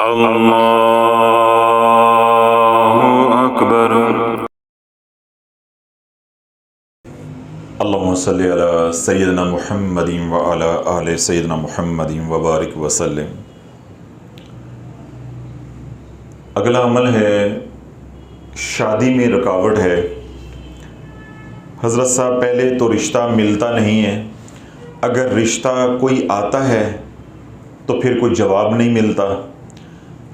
अल्लाहु अकबर। अल्लाहुम्मा सल्लि अला सय्यिदना मुहम्मदिन व अला आले सय्यिदना मुहम्मदिन व बारिक वसल्लम। अगला अमल है शादी में रुकावट है। हज़रत साहब, पहले तो रिश्ता मिलता नहीं है, अगर रिश्ता कोई आता है तो फिर कोई जवाब नहीं मिलता,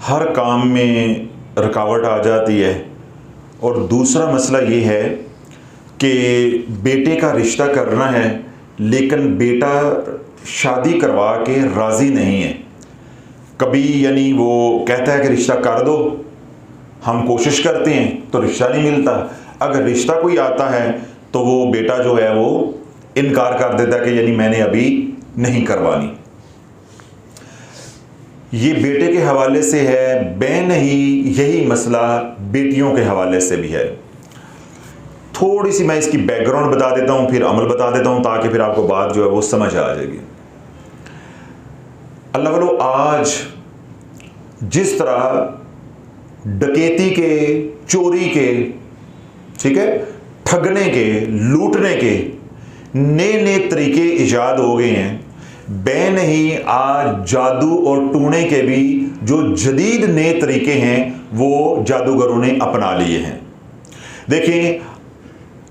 हर काम में रुकावट आ जाती है। और दूसरा मसला ये है कि बेटे का रिश्ता करना है लेकिन बेटा शादी करवा के राज़ी नहीं है। कभी यानी वो कहता है कि रिश्ता कर दो, हम कोशिश करते हैं तो रिश्ता नहीं मिलता। अगर रिश्ता कोई आता है तो वो बेटा जो है वो इनकार कर देता है कि यानी मैंने अभी नहीं करवानी। ये बेटे के हवाले से है, बहन ही यही मसला बेटियों के हवाले से भी है। थोड़ी सी मैं इसकी बैकग्राउंड बता देता हूँ, फिर अमल बता देता हूँ, ताकि फिर आपको बात जो है वो समझ आ जाएगी। अल्लाह वालों, आज जिस तरह डकैती के, चोरी के, ठीक है, ठगने के, लूटने के नए नए तरीके ईजाद हो गए हैं, बैन ही आज जादू और टूने के भी जो जदीद नए तरीके हैं वो जादूगरों ने अपना लिए हैं। देखिए,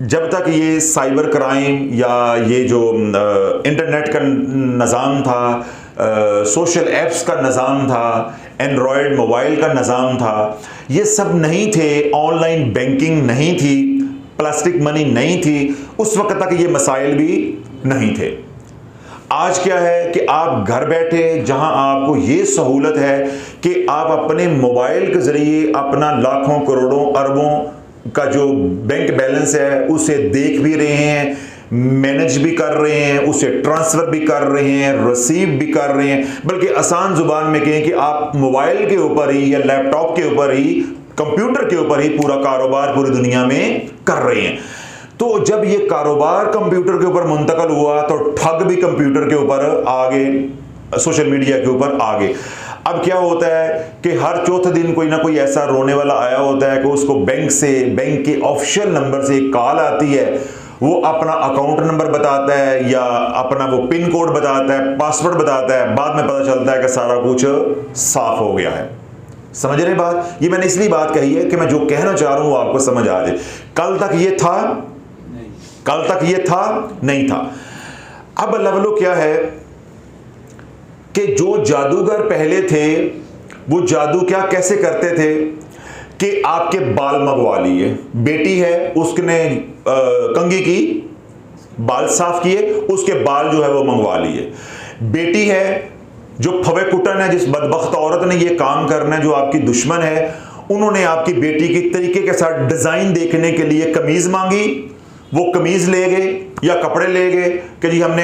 जब तक ये साइबर क्राइम या ये जो इंटरनेट का निज़ाम था, सोशल एप्स का निज़ाम था, एंड्रॉयड मोबाइल का निज़ाम था, ये सब नहीं थे, ऑनलाइन बैंकिंग नहीं थी, प्लास्टिक मनी नहीं थी, उस वक्त तक ये मसाइल भी नहीं थे। आज क्या है कि आप घर बैठे, जहां आपको ये सहूलत है कि आप अपने मोबाइल के ज़रिए अपना लाखों करोड़ों अरबों का जो बैंक बैलेंस है उसे देख भी रहे हैं, मैनेज भी कर रहे हैं, उसे ट्रांसफ़र भी कर रहे हैं, रिसीव भी कर रहे हैं, बल्कि आसान ज़ुबान में कहें कि आप मोबाइल के ऊपर ही या लैपटॉप के ऊपर ही, कंप्यूटर के ऊपर ही पूरा कारोबार पूरी दुनिया में कर रहे हैं। तो जब ये कारोबार कंप्यूटर के ऊपर मुंतकल हुआ तो ठग भी कंप्यूटर के ऊपर आगे, सोशल मीडिया के ऊपर आगे। अब क्या होता है कि हर चौथे दिन कोई ना कोई ऐसा रोने वाला आया होता है कि उसको बैंक से, बैंक के ऑफिशियल नंबर से एक कॉल आती है, वो अपना अकाउंट नंबर बताता है या अपना वो पिन कोड बताता है, पासवर्ड बताता है, बाद में पता चलता है कि सारा कुछ साफ हो गया है। समझ रहे बात? ये मैंने इसलिए बात कही है कि मैं जो कहना चाह रहा हूं वो आपको समझ आ जाए। कल तक ये था, कल तक ये था नहीं था। अब अल्लाह वालों, क्या है कि जो जादूगर पहले थे वो जादू क्या कैसे करते थे कि आपके बाल मंगवा लिए। बेटी है, उसने कंघी की, बाल साफ किए, उसके बाल जो है वो मंगवा लिए। बेटी है जो फवे कुटन है, जिस बदबख्त औरत ने ये काम करना है, जो आपकी दुश्मन है, उन्होंने आपकी बेटी की तरीके के साथ डिजाइन देखने के लिए कमीज मांगी, वो कमीज ले गए या कपड़े ले गए कि जी हमने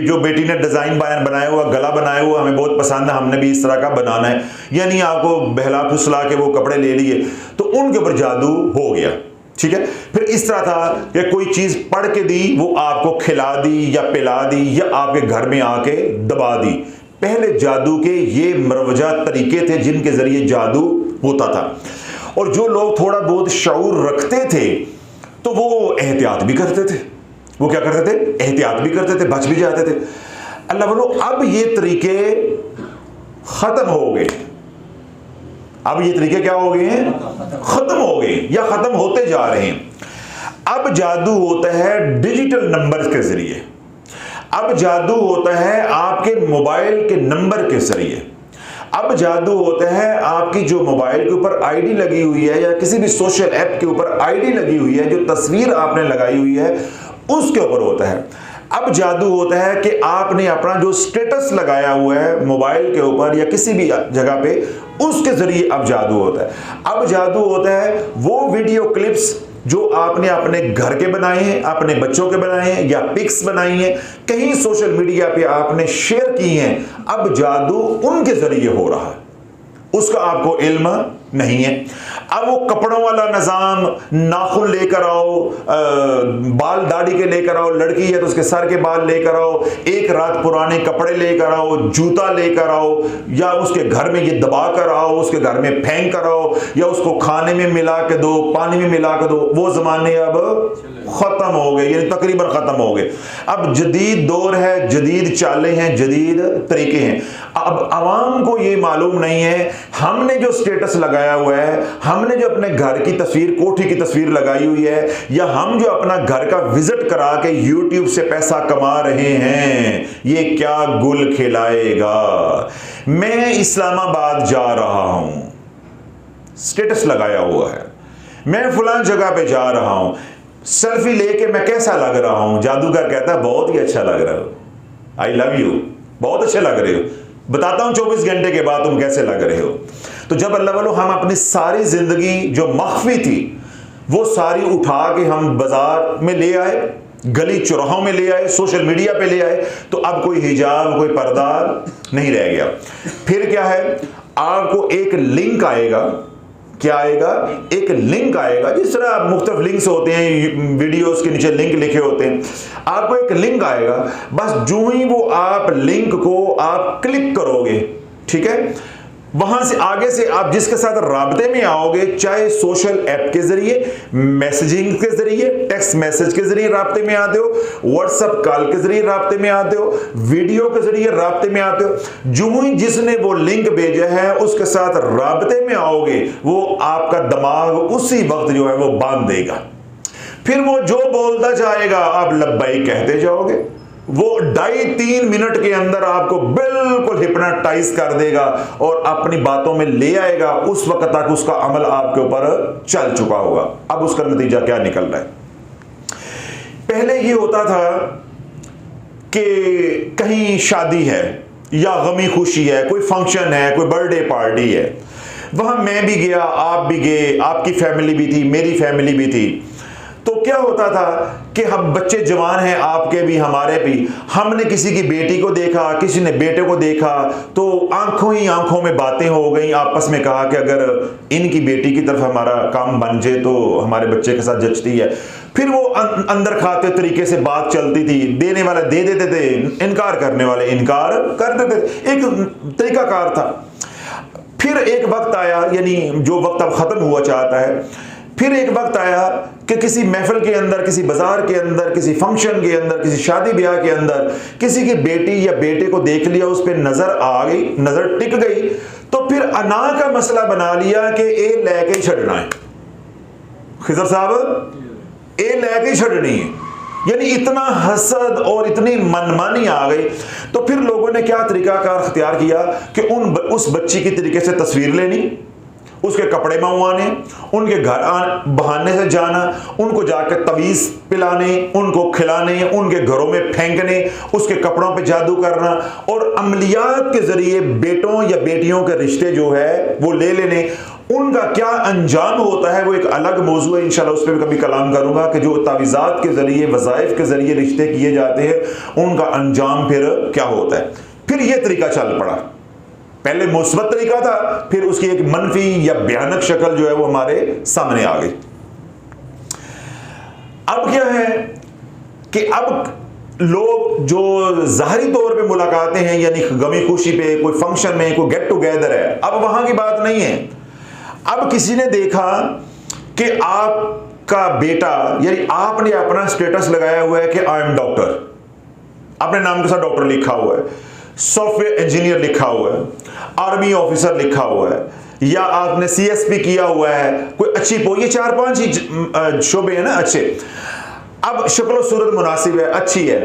जो बेटी ने डिजाइन बनाया हुआ, गला बनाया हुआ हमें बहुत पसंद है, हमने भी इस तरह का बनाना है, यानी आपको बहला फुसला के वो कपड़े ले लिए, तो उनके ऊपर जादू हो गया। ठीक है। फिर इस तरह था कि कोई चीज पढ़ के दी, वो आपको खिला दी या पिला दी या आपके घर में आके दबा दी। पहले जादू के ये मरवजा तरीके थे जिनके जरिए जादू होता था। और जो लोग थोड़ा बहुत शऊर रखते थे तो वो एहतियात भी करते थे। वो क्या करते थे? एहतियात भी करते थे, बच भी जाते थे। अल्लाह बोलो, अब ये तरीके खत्म हो गए। अब ये तरीके क्या हो गए हैं? खत्म हो गए या खत्म होते जा रहे हैं। अब जादू होता है डिजिटल नंबर के जरिए। अब जादू होता है आपके मोबाइल के नंबर के जरिए। अब जादू होता है आपकी जो मोबाइल के ऊपर आईडी लगी हुई है या किसी भी सोशल ऐप के ऊपर आईडी लगी हुई है, जो तस्वीर आपने लगाई हुई है उसके ऊपर होता है। अब जादू होता है कि आपने अपना जो स्टेटस लगाया हुआ है मोबाइल के ऊपर या किसी भी जगह पे, उसके जरिए अब जादू होता है। अब जादू होता है वो वीडियो क्लिप्स जो आपने अपने घर के बनाए हैं, अपने बच्चों के बनाए हैं या पिक्स बनाई हैं, कहीं सोशल मीडिया पे आपने शेयर की हैं, अब जादू उनके जरिए हो रहा है। उसका आपको इल्म नहीं है। अब वो कपड़ों वाला निज़ाम, नाखून लेकर आओ, बाल दाढ़ी के लेकर आओ, लड़की है तो उसके सर के बाल लेकर आओ, एक रात पुराने कपड़े लेकर आओ, जूता लेकर आओ, या उसके घर में ये दबा कर आओ, उसके घर में फेंक कर आओ, या उसको खाने में मिला के दो, पानी में मिला के दो, वो ज़माने अब ख़त्म हो गए, यानी तकरीबन ख़त्म हो गए। अब जदीद दौर है, जदीद चालें हैं, जदीद तरीके हैं। अब आवाम को ये मालूम नहीं है, हमने जो स्टेटस लगाया हुआ है, हमने जो अपने घर की तस्वीर, कोठी की तस्वीर लगाई हुई है, या हम जो अपना घर का विजिट करा के यूट्यूब से पैसा कमा रहे हैं, ये क्या गुल खिलाएगा। मैं इस्लामाबाद जा रहा हूं, स्टेटस लगाया हुआ है, मैं फलां जगह पे जा रहा हूं, सेल्फी लेके मैं कैसा लग रहा हूं, जादूगर कहता है बहुत ही अच्छा लग रहा हो, आई लव यू, बहुत अच्छे लग रहे हो, बताता हूं 24 घंटे के बाद तुम कैसे लग रहे हो। तो जब अल्लाह वालों हम अपनी सारी जिंदगी जो मख्फी थी वो सारी उठा के हम बाजार में ले आए, गली चौराहों में ले आए, सोशल मीडिया पे ले आए, तो अब कोई हिजाब, कोई पर्दा नहीं रह गया। फिर क्या है, आपको एक लिंक आएगा, क्या आएगा, एक लिंक आएगा, जिस तरह आप मुख्तलिफ लिंक्स होते हैं, वीडियोस के नीचे लिंक लिखे होते हैं, आपको एक लिंक आएगा, बस जो ही वो आप लिंक को आप क्लिक करोगे, ठीक है, वहां से आगे से आप जिसके साथ राब्ते में आओगे, चाहे सोशल ऐप के जरिए, मैसेजिंग के जरिए, टेक्स्ट मैसेज के जरिए राब्ते में आते हो, व्हाट्सएप कॉल के जरिए राब्ते में आते हो, वीडियो के जरिए राब्ते में आते हो, जो ही जिसने वो लिंक भेजा है उसके साथ राब्ते में आओगे, वो आपका दिमाग उसी वक्त जो है वो बांध देगा। फिर वो जो बोलता जाएगा आप लब्बाई कहते जाओगे, वो 2.5-3 मिनट के अंदर आपको बिल्कुल हिप्नोटाइज कर देगा और अपनी बातों में ले आएगा। उस वक्त तक उसका अमल आपके ऊपर चल चुका होगा। अब उसका नतीजा क्या निकल रहा है, पहले ये होता था कि कहीं शादी है या गमी खुशी है, कोई फंक्शन है, कोई बर्थडे पार्टी है, वहां मैं भी गया, आप भी गए, आपकी फैमिली भी थी, मेरी फैमिली भी थी। तो क्या होता था कि हम बच्चे जवान हैं, आपके भी हमारे भी, हमने किसी की बेटी को देखा, किसी ने बेटे को देखा, तो आंखों ही आंखों में बातें हो गई, आपस में कहा कि अगर इनकी बेटी की तरफ हमारा काम बन जाए तो हमारे बच्चे के साथ जचती है। फिर वो अंदर खाते तरीके से बात चलती थी, देने वाले दे देते थे, इनकार करने वाले इनकार कर देते थे, एक तरीकाकार था। फिर एक वक्त आया, यानी जो वक्त अब खत्म हुआ चाहता है, फिर एक वक्त आया कि किसी महफिल के अंदर, किसी बाजार के अंदर, किसी फंक्शन के अंदर, किसी शादी ब्याह के अंदर किसी की बेटी या बेटे को देख लिया, उस पर नजर आ गई, नजर टिक गई, तो फिर अना का मसला बना लिया कि ए लेके ही छड़ना है, खिजर साहब ए लेके ही छड़नी है, यानी इतना हसद और इतनी मनमानी आ गई। तो फिर लोगों ने क्या तरीकाकार अख्तियार किया कि उस बच्ची की तरीके से तस्वीर लेनी, उसके कपड़े मंगवाने, उनके घर बहाने से जाना, उनको जाकर तवीज़ पिलाने, उनको खिलाने, उनके घरों में फेंकने, उसके कपड़ों पे जादू करना, और अमलियात के जरिए बेटों या बेटियों के रिश्ते जो है वो ले लेने। उनका क्या अंजाम होता है वो एक अलग मौजू है, इंशाल्लाह उस पर भी कभी कलाम करूंगा कि जो तावीज़ात के जरिए, वज़ाइफ के जरिए रिश्ते किए जाते हैं, उनका अंजाम फिर क्या होता है। फिर यह तरीका चल पड़ा, पहले मुस्बत तरीका था, फिर उसकी एक मनफी या भयानक शक्ल जो है वो हमारे सामने आ गई। अब क्या है कि अब लोग जो ज़ाहरी तौर पे मुलाकातें हैं, यानी गमी खुशी पे, कोई फंक्शन में, कोई गेट टुगेदर है, अब वहां की बात नहीं है। अब किसी ने देखा कि आपका बेटा, यानी आपने अपना स्टेटस लगाया हुआ है कि आई एम डॉक्टर, अपने नाम के साथ डॉक्टर लिखा हुआ है, सॉफ्टवेयर इंजीनियर लिखा हुआ है, आर्मी ऑफिसर लिखा हुआ है, या आपने सीएसपी किया हुआ है, कोई अच्छी ये 4-5 ही शोबे हैं ना अच्छे। अब शक्ल सूरत मुनासिब है, अच्छी है,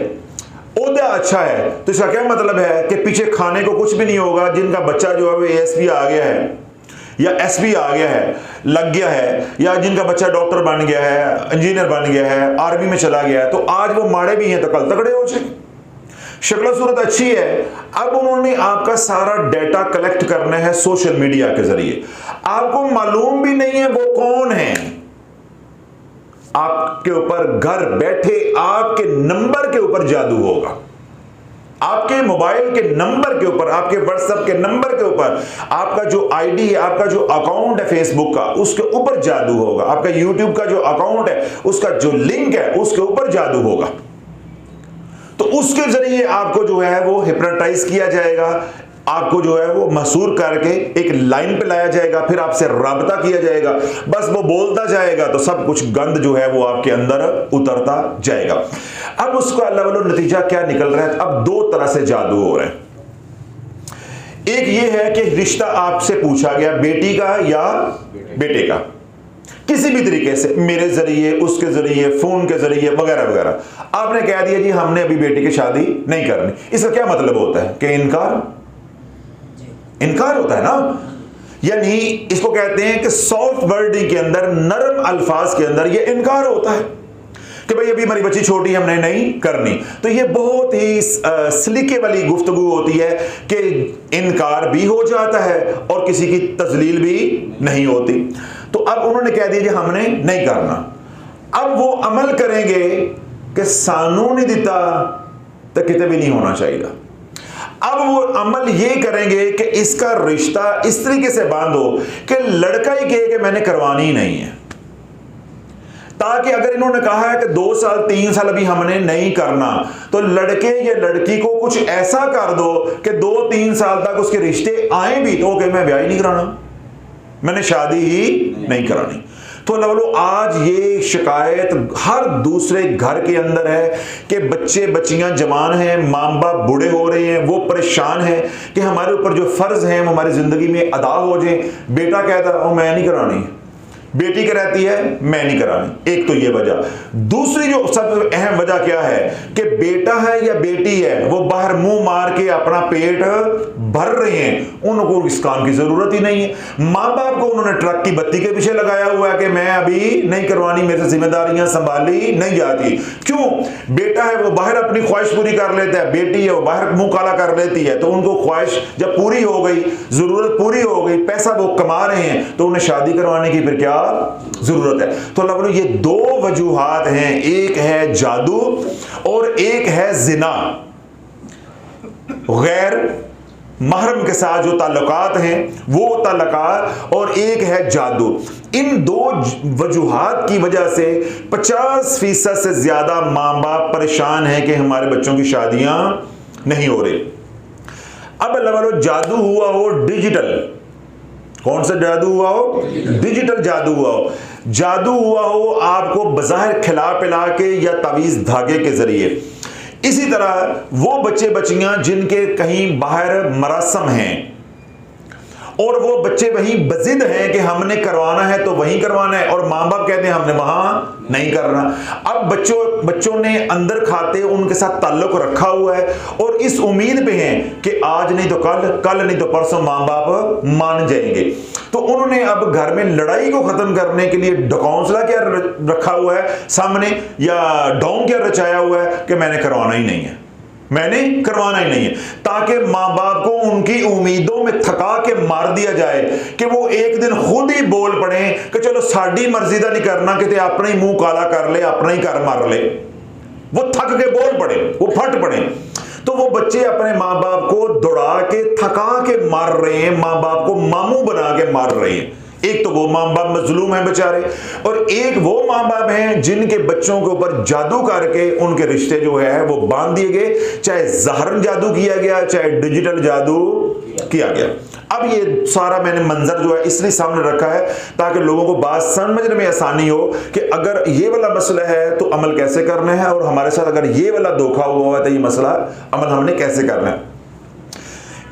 ओहदा अच्छा है, तो इसका क्या मतलब है कि पीछे खाने को कुछ भी नहीं होगा। जिनका बच्चा जो है वो एएसपी आ गया है या एसपी आ गया है, लग गया है, या जिनका बच्चा डॉक्टर बन गया है, इंजीनियर बन गया है, आर्मी में चला गया है, तो आज वो माड़े भी हैं तो कल तगड़े हो जाए। शक्ल सूरत अच्छी है, अब उन्होंने आपका सारा डाटा कलेक्ट करना है सोशल मीडिया के जरिए। आपको मालूम भी नहीं है वो कौन है, आपके ऊपर घर बैठे आपके नंबर के ऊपर जादू होगा। आपके मोबाइल के नंबर के ऊपर, आपके व्हाट्सएप के नंबर के ऊपर आपका जो आईडी है, आपका जो अकाउंट है फेसबुक का, उसके ऊपर जादू होगा। आपका यूट्यूब का जो अकाउंट है, उसका जो लिंक है, उसके ऊपर जादू होगा। तो उसके जरिए आपको जो है वो हिप्नोटाइज किया जाएगा, आपको जो है वो मसूर करके एक लाइन पे लाया जाएगा, फिर आपसे राबता किया जाएगा, बस वो बोलता जाएगा तो सब कुछ गंद जो है वो आपके अंदर उतरता जाएगा। अब उसका लेवल नतीजा क्या निकल रहा है? अब दो तरह से जादू हो रहा है। एक ये है कि रिश्ता आपसे पूछा गया, बेटी का या बेटे का, किसी भी तरीके से, मेरे जरिए, उसके जरिए, फोन के जरिए वगैरह वगैरह, आपने कह दिया जी हमने अभी बेटी की शादी नहीं करनी। इसका क्या मतलब होता है? कि इनकार होता है ना। यानी इसको कहते हैं कि सॉफ्ट वर्डिंग के अंदर, नरम अल्फाज के अंदर ये इनकार होता है कि भाई अभी हमारी बच्ची छोटी है, हमने नहीं करनी। तो ये बहुत ही सलीके वाली गुफ्तगू होती है कि इनकार भी हो जाता है और किसी की तजलील भी नहीं होती। तो अब उन्होंने कह दिया कि हमने नहीं करना। अब वो अमल करेंगे कि सानू नहीं दिता तो किते भी नहीं होना चाहिए। अब वो अमल ये करेंगे कि इसका रिश्ता इस तरीके से बांधो कि लड़का ही कहे कि मैंने करवानी ही नहीं है, ताकि अगर इन्होंने कहा है कि 2 साल 3 साल अभी हमने नहीं करना, तो लड़के या लड़की को कुछ ऐसा कर दो कि 2-3 साल तक उसके रिश्ते आए भी तो कहे मैं ब्याह ही नहीं कराना, मैंने शादी ही नहीं करानी। तो लवलो आज ये शिकायत हर दूसरे घर के अंदर है कि बच्चे बच्चियां जवान हैं, माँ बाप बूढ़े हो रहे हैं, वो परेशान हैं कि हमारे ऊपर जो फर्ज हैं वो हमारी जिंदगी में अदा हो जाए। बेटा कहता है मैं नहीं करानी, बेटी क्या रहती है मैं नहीं करानी। एक तो ये वजह। दूसरी जो सबसे अहम वजह क्या है कि बेटा है या बेटी है वो बाहर मुंह मार के अपना पेट भर रहे हैं, उनको इस काम की जरूरत ही नहीं है। माँ बाप को उन्होंने ट्रक की बत्ती के पीछे लगाया हुआ है कि मैं अभी नहीं करवानी, मेरे से जिम्मेदारियां संभाली नहीं जाती। क्यों? बेटा है वो बाहर अपनी ख्वाहिश पूरी कर लेता है, बेटी है वो बाहर मुंह काला कर लेती है। तो उनको ख्वाहिश जब पूरी हो गई, जरूरत पूरी हो गई, पैसा वो कमा रहे हैं, तो उन्हें शादी करवाने की फिर क्या जरूरत है। तो लगभग ये दो वजूहात हैं, एक है जादू और एक है जिना, गैर महरम के साथ जो ताल्लुकात हैं वो ताल्लुकात, और एक है जादू। इन दो वजूहात की वजह से 50% से ज्यादा माँ बाप परेशान हैं कि हमारे बच्चों की शादियां नहीं हो रही। अब अल्लाह जादू हुआ हो डिजिटल, कौन सा जादू हुआ हो? डिजिटल जादू हुआ हो। जादू हुआ हो आपको बज़ाहिर खिला पिला के या तावीज़ धागे के जरिए। इसी तरह वो बच्चे बच्चियां जिनके कहीं बाहर मरासम हैं और वो बच्चे वहीं बजिद हैं कि हमने करवाना है तो वहीं करवाना है, और माँ बाप कहते हैं हमने वहां नहीं करना। अब बच्चों ने अंदर खाते उनके साथ ताल्लुक रखा हुआ है और इस उम्मीद पे हैं कि आज नहीं तो कल नहीं तो परसों माँ बाप मान जाएंगे। तो उन्होंने अब घर में लड़ाई को खत्म करने के लिए ढकौंसला क्या रखा हुआ है सामने, या ढोंग क्या रचाया हुआ है कि मैंने करवाना ही नहीं है, मैंने करवाना ही नहीं है, ताकि माँ बाप को उनकी उम्मीदों में थका के मार दिया जाए कि वो एक दिन खुद ही बोल पड़े कि चलो साड़ी मर्जी का नहीं करना, कि अपना ही मुंह काला कर ले, अपना ही कर मार ले। वो थक के बोल पड़े, वो फट पड़े। तो वो बच्चे अपने माँ बाप को दौड़ा के थका के मार रहे हैं, माँ बाप को मामू बना के मार रहे हैं। एक तो वो माँ बाप मजलूम हैं बेचारे, और एक वो माँ बाप हैं जिनके बच्चों के ऊपर जादू करके उनके रिश्ते जो है वो बांध दिए गए, चाहे ज़हरन जादू किया गया, चाहे डिजिटल जादू किया गया। अब ये सारा मैंने मंजर जो है इसलिए सामने रखा है ताकि लोगों को बात समझने में आसानी हो कि अगर ये वाला मसला है तो अमल कैसे करना है, और हमारे साथ अगर ये वाला धोखा हुआ है तो ये मसला अमल हमने कैसे करना है।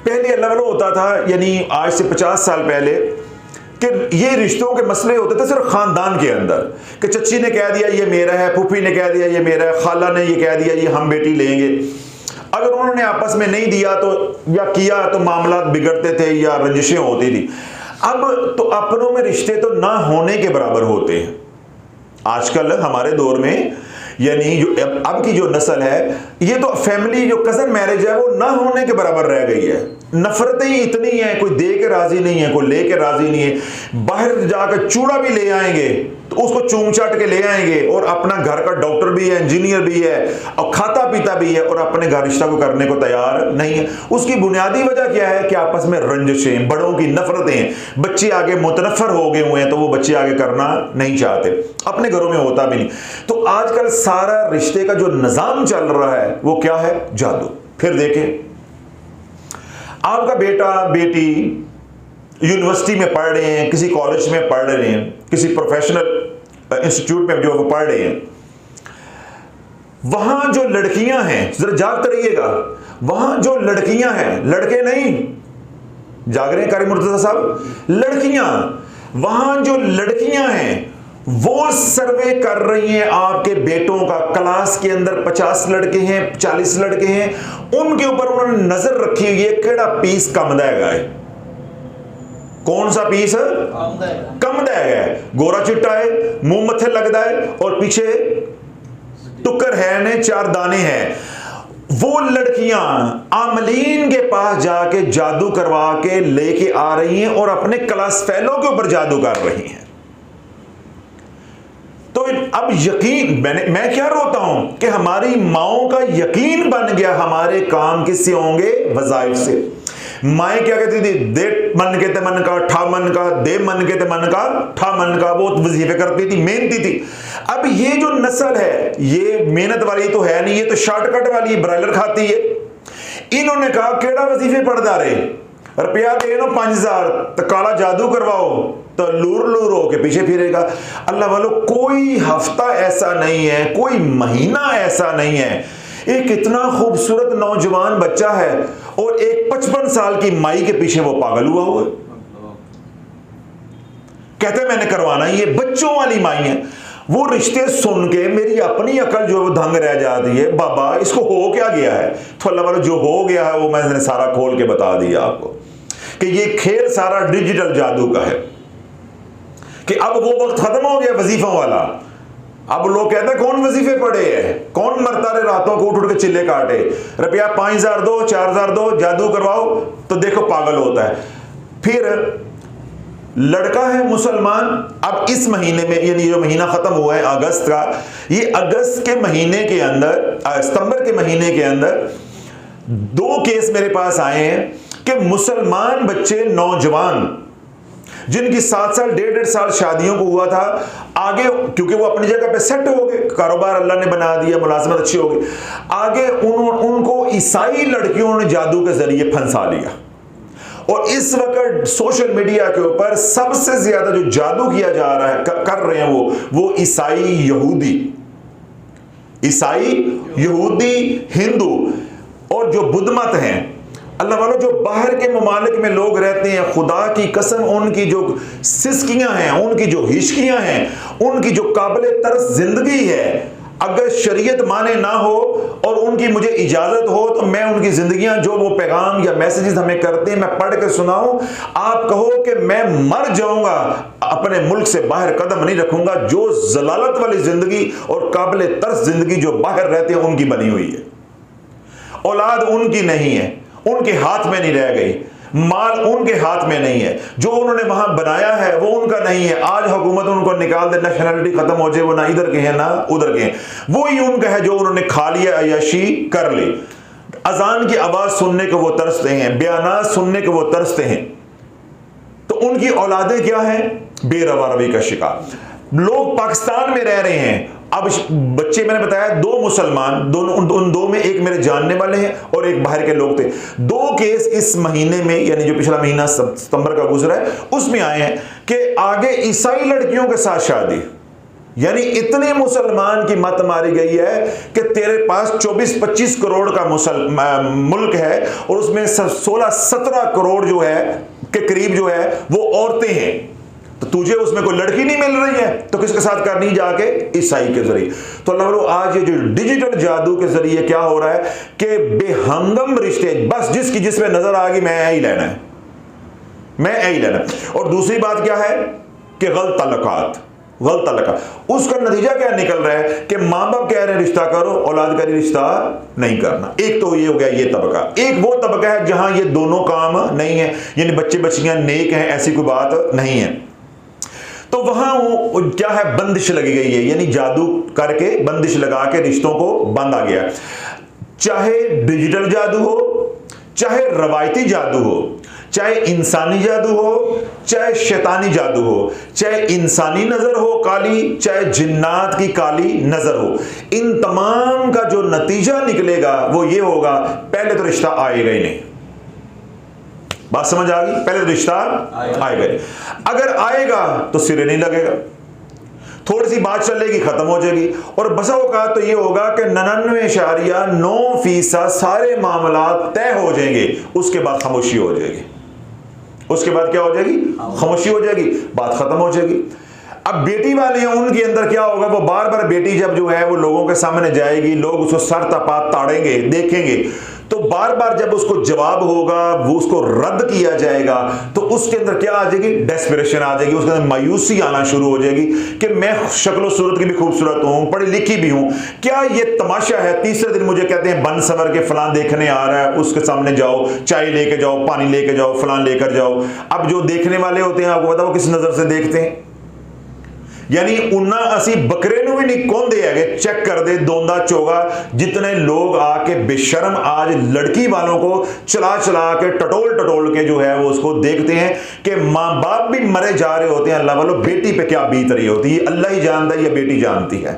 पहले अल्लाह वाला होता था, यानी आज से 50 साल पहले, कि ये रिश्तों के मसले होते थे सिर्फ खानदान के अंदर, कि चच्ची ने कह दिया ये मेरा है, फूफी ने कह दिया ये मेरा है, खाला ने ये कह दिया ये हम बेटी लेंगे। अगर उन्होंने आपस में नहीं दिया तो या किया तो मामला बिगड़ते थे या रंजिशें होती थी। अब तो अपनों में रिश्ते तो ना होने के बराबर होते हैं आजकल हमारे दौर में, यानी जो अब की जो नस्ल है ये तो फैमिली जो कजन मैरिज है वो ना होने के बराबर रह गई है। नफरतें ही इतनी हैं, कोई दे के राजी नहीं है, कोई ले के राजी नहीं है। बाहर जाकर चूड़ा भी ले आएंगे तो उसको चूम चाट के ले आएंगे, और अपना घर का डॉक्टर भी है, इंजीनियर भी है, और खाता पीता भी है, और अपने घर रिश्ता को करने को तैयार नहीं है। उसकी बुनियादी वजह क्या है कि आपस में रंजिशें, बड़ों की नफरतें, बच्चे आगे मुतनफर हो गए हुए हैं तो वो बच्चे आगे करना नहीं चाहते, अपने घरों में होता भी नहीं। तो आजकल सारा रिश्ते का जो निजाम चल रहा है वो क्या है? जादू। फिर देखें, आपका बेटा बेटी यूनिवर्सिटी में पढ़ रहे हैं, किसी कॉलेज में पढ़ रहे हैं, किसी प्रोफेशनल इंस्टीट्यूट में जो वो पढ़ रहे हैं, वहां जो लड़कियां हैं, जरा जागते रहिएगा, वहां जो लड़कियां हैं, लड़के नहीं, जाग रहे हैं कारी मुर्तजा साहब, लड़कियां, वहां जो लड़कियां हैं वो सर्वे कर रही हैं आपके बेटों का। क्लास के अंदर 50 लड़के हैं, 40 लड़के हैं, उनके ऊपर उन्होंने नजर रखी हुई है केड़ा पीस कम देगा है, कौन सा पीस कम देगा है, गोरा चिट्टा है, मुंह मत्थे लगता है और पीछे टुक्कर है ने 4 दाने हैं। वो लड़कियां आमलीन के पास जाके जादू करवा के लेके आ रही हैं और अपने क्लास फेलो के ऊपर जादू कर रही हैं। तो अब यकीन, मैं क्या रोता हूं कि हमारी माओं का यकीन बन गया हमारे काम किससे होंगे? वज़ाइफ से। माएँ क्या कहती थी? दे मन के ते मन का, ठा मन का, दे मन के ते मन का, ठा मन का, वो वजीफे करती थी, मेहनती थी। अब ये जो नस्ल है ये मेहनत वाली तो है नहीं, ये तो शॉर्टकट वाली ब्रायलर खाती है। इन्होंने कहा केड़ा वजीफे पढ़दा रहे, रुपया दे नो 5000 तो काला जादू करवाओ तो लूर लूर होके पीछे फिरेगा। अल्लाह वालों, कोई हफ्ता ऐसा नहीं है, कोई महीना ऐसा नहीं है, एक इतना खूबसूरत नौजवान बच्चा है और एक 55 साल की माई के पीछे वो पागल हुआ हुआ है। कहते मैंने करवाना, ये बच्चों वाली माई है। वो रिश्ते सुन के मेरी अपनी अकल जो है वो दंग रह जाती है, बाबा इसको हो क्या गया है? तो अल्लाह वालों, जो हो गया है वो मैंने सारा खोल के बता दिया आपको कि ये खेल सारा डिजिटल जादू का है, कि अब वो वक्त खत्म हो गया वजीफों वाला। अब लोग कहते हैं कौन वजीफे पड़े हैं, कौन मरता रहे रातों को उठ उठ के चिल्ले काटे, रुपया 5000 दो, 4000 दो, जादू करवाओ तो देखो पागल होता है। फिर लड़का है मुसलमान, अब इस महीने में, यानी जो महीना खत्म हुआ है अगस्त का, ये अगस्त के महीने के अंदर, सितंबर के महीने के अंदर 2 केस मेरे पास आए हैं कि मुसलमान बच्चे, नौजवान जिनकी 7 साल 1.5 साल शादियों को हुआ था, आगे क्योंकि वो अपनी जगह पे सेट हो गए, कारोबार अल्लाह ने बना दिया, मुलाजमत अच्छी हो गई, आगे उनको ईसाई लड़कियों ने जादू के जरिए फंसा लिया। और इस वक्त सोशल मीडिया के ऊपर सबसे ज्यादा जो जादू किया जा रहा है, कर रहे हैं वो ईसाई यहूदी हिंदू और जो बुद्ध मत हैं। अल्लाह वालों, जो बाहर के ममालिक में लोग रहते हैं, खुदा की कसम उनकी जो सिस्कियां हैं, उनकी जो हिचकियां हैं, उनकी जो काबिल तरस जिंदगी है, अगर शरीयत माने ना हो और उनकी मुझे इजाजत हो तो मैं उनकी जिंदगियां, जो वो पैगाम या मैसेजेस हमें करते हैं, मैं पढ़ के सुनाऊं, आप कहो कि मैं मर जाऊंगा, अपने मुल्क से बाहर कदम नहीं रखूंगा। जो जलालत वाली जिंदगी और काबिल तरस जिंदगी जो बाहर रहते हैं उनकी बनी हुई है, औलाद उनकी नहीं है, उनके हाथ में नहीं रह गई, माल उनके हाथ में नहीं है, जो उन्होंने वहां बनाया है वो उनका नहीं है। आज हुकूमत उनको निकाल दे, नेशनलिटी खत्म हो जाए, वो ना इधर के हैं ना उधर के हैं, वो ही उनका है जो उन्होंने खा लिया, अय्याशी कर ली। अजान की आवाज सुनने को वो तरसते हैं, बयानात सुनने को वो तरसते हैं, तो उनकी औलादें क्या हैं? बेरवा रवि का शिकार। लोग पाकिस्तान में रह रहे हैं, अब बच्चे मैंने बताया 2 मुसलमान, दोनों उन 2 में एक मेरे जानने वाले हैं और एक बाहर के लोग थे। 2 केस इस महीने में, यानी जो पिछला महीना सितंबर का गुजरा है उसमें आए हैं कि आगे ईसाई लड़कियों के साथ शादी, यानी इतने मुसलमान की मत मारी गई है कि तेरे पास 24-25 करोड़ का मुल्क है और उसमें 16-17 करोड़ जो है के करीब जो है वो औरतें हैं, तो तुझे उसमें कोई लड़की नहीं मिल रही है तो किसके साथ करनी? जाके ईसाई के जरिए। तो अल्लाह वालों, आज ये जो डिजिटल जादू के जरिए क्या हो रहा है कि बेहंगम रिश्ते, बस जिसकी जिसमें नजर आ गई मैं यही लेना है, मैं यही लेना है। और दूसरी बात क्या है कि गलत तलका, उसका नतीजा क्या निकल रहा है कि माँ बाप कह रहे हैं रिश्ता करो, औलाद का रिश्ता नहीं करना। एक तो ये हो गया ये तबका। एक वो तबका है जहां ये दोनों काम नहीं है, यानी बच्चे बच्चियां नेक हैं, ऐसी कोई बात नहीं है। तो वहां वो क्या है, बंदिश लगी गई है, यानी जादू करके बंदिश लगा के रिश्तों को बांधा गया। चाहे डिजिटल जादू हो, चाहे रवायती जादू हो, चाहे इंसानी जादू हो, चाहे शैतानी जादू हो, चाहे इंसानी नजर हो काली, चाहे जिन्नात की काली नजर हो, इन तमाम का जो नतीजा निकलेगा वो ये होगा, पहले तो रिश्ता आएगा ही नहीं। बात समझ आ गई? पहले तो रिश्ता आएगा नहीं। अगर आएगा तो सिरे नहीं लगेगा, थोड़ी सी बात चलेगी, खत्म हो जाएगी, और बसा औकात तो ये होगा कि 99.9% सारे मामला तय हो जाएंगे, उसके बाद खामोशी हो जाएगी। उसके बाद क्या हो जाएगी? खामोशी हो जाएगी, बात खत्म हो जाएगी। अब बेटी वाले हैं, उनके अंदर क्या होगा, वो बार बार बेटी जब जो है वो लोगों के सामने जाएगी, लोग उसको सर तपा ताड़ेंगे, देखेंगे, तो बार बार जब उसको जवाब होगा, वो उसको रद्द किया जाएगा, तो उसके अंदर क्या आ जाएगी? डेस्परेशन आ जाएगी, उसके अंदर मायूसी आना शुरू हो जाएगी कि मैं शक्लो सूरत की भी खूबसूरत हूं, पढ़ी लिखी भी हूं, क्या ये तमाशा है? तीसरे दिन मुझे कहते हैं बन सवर के फलां देखने आ रहा है, उसके सामने जाओ, चाय लेके जाओ, पानी लेके जाओ, फलां लेकर जाओ। अब जो देखने वाले होते हैं, आपको बताओ किस नजर से देखते हैं, यानी उन्ना असी बकरे नु भी नहीं कौन दे, चेक कर दे दोंदा चोगा। जितने लोग आके बेशर्म आज लड़की वालों को चला चला के टटोल टटोल के जो है वो उसको देखते हैं कि माँ बाप भी मरे जा रहे होते हैं, अल्लाह वालों बेटी पे क्या बीत रही होती है, अल्लाह ही जानता है या बेटी जानती है।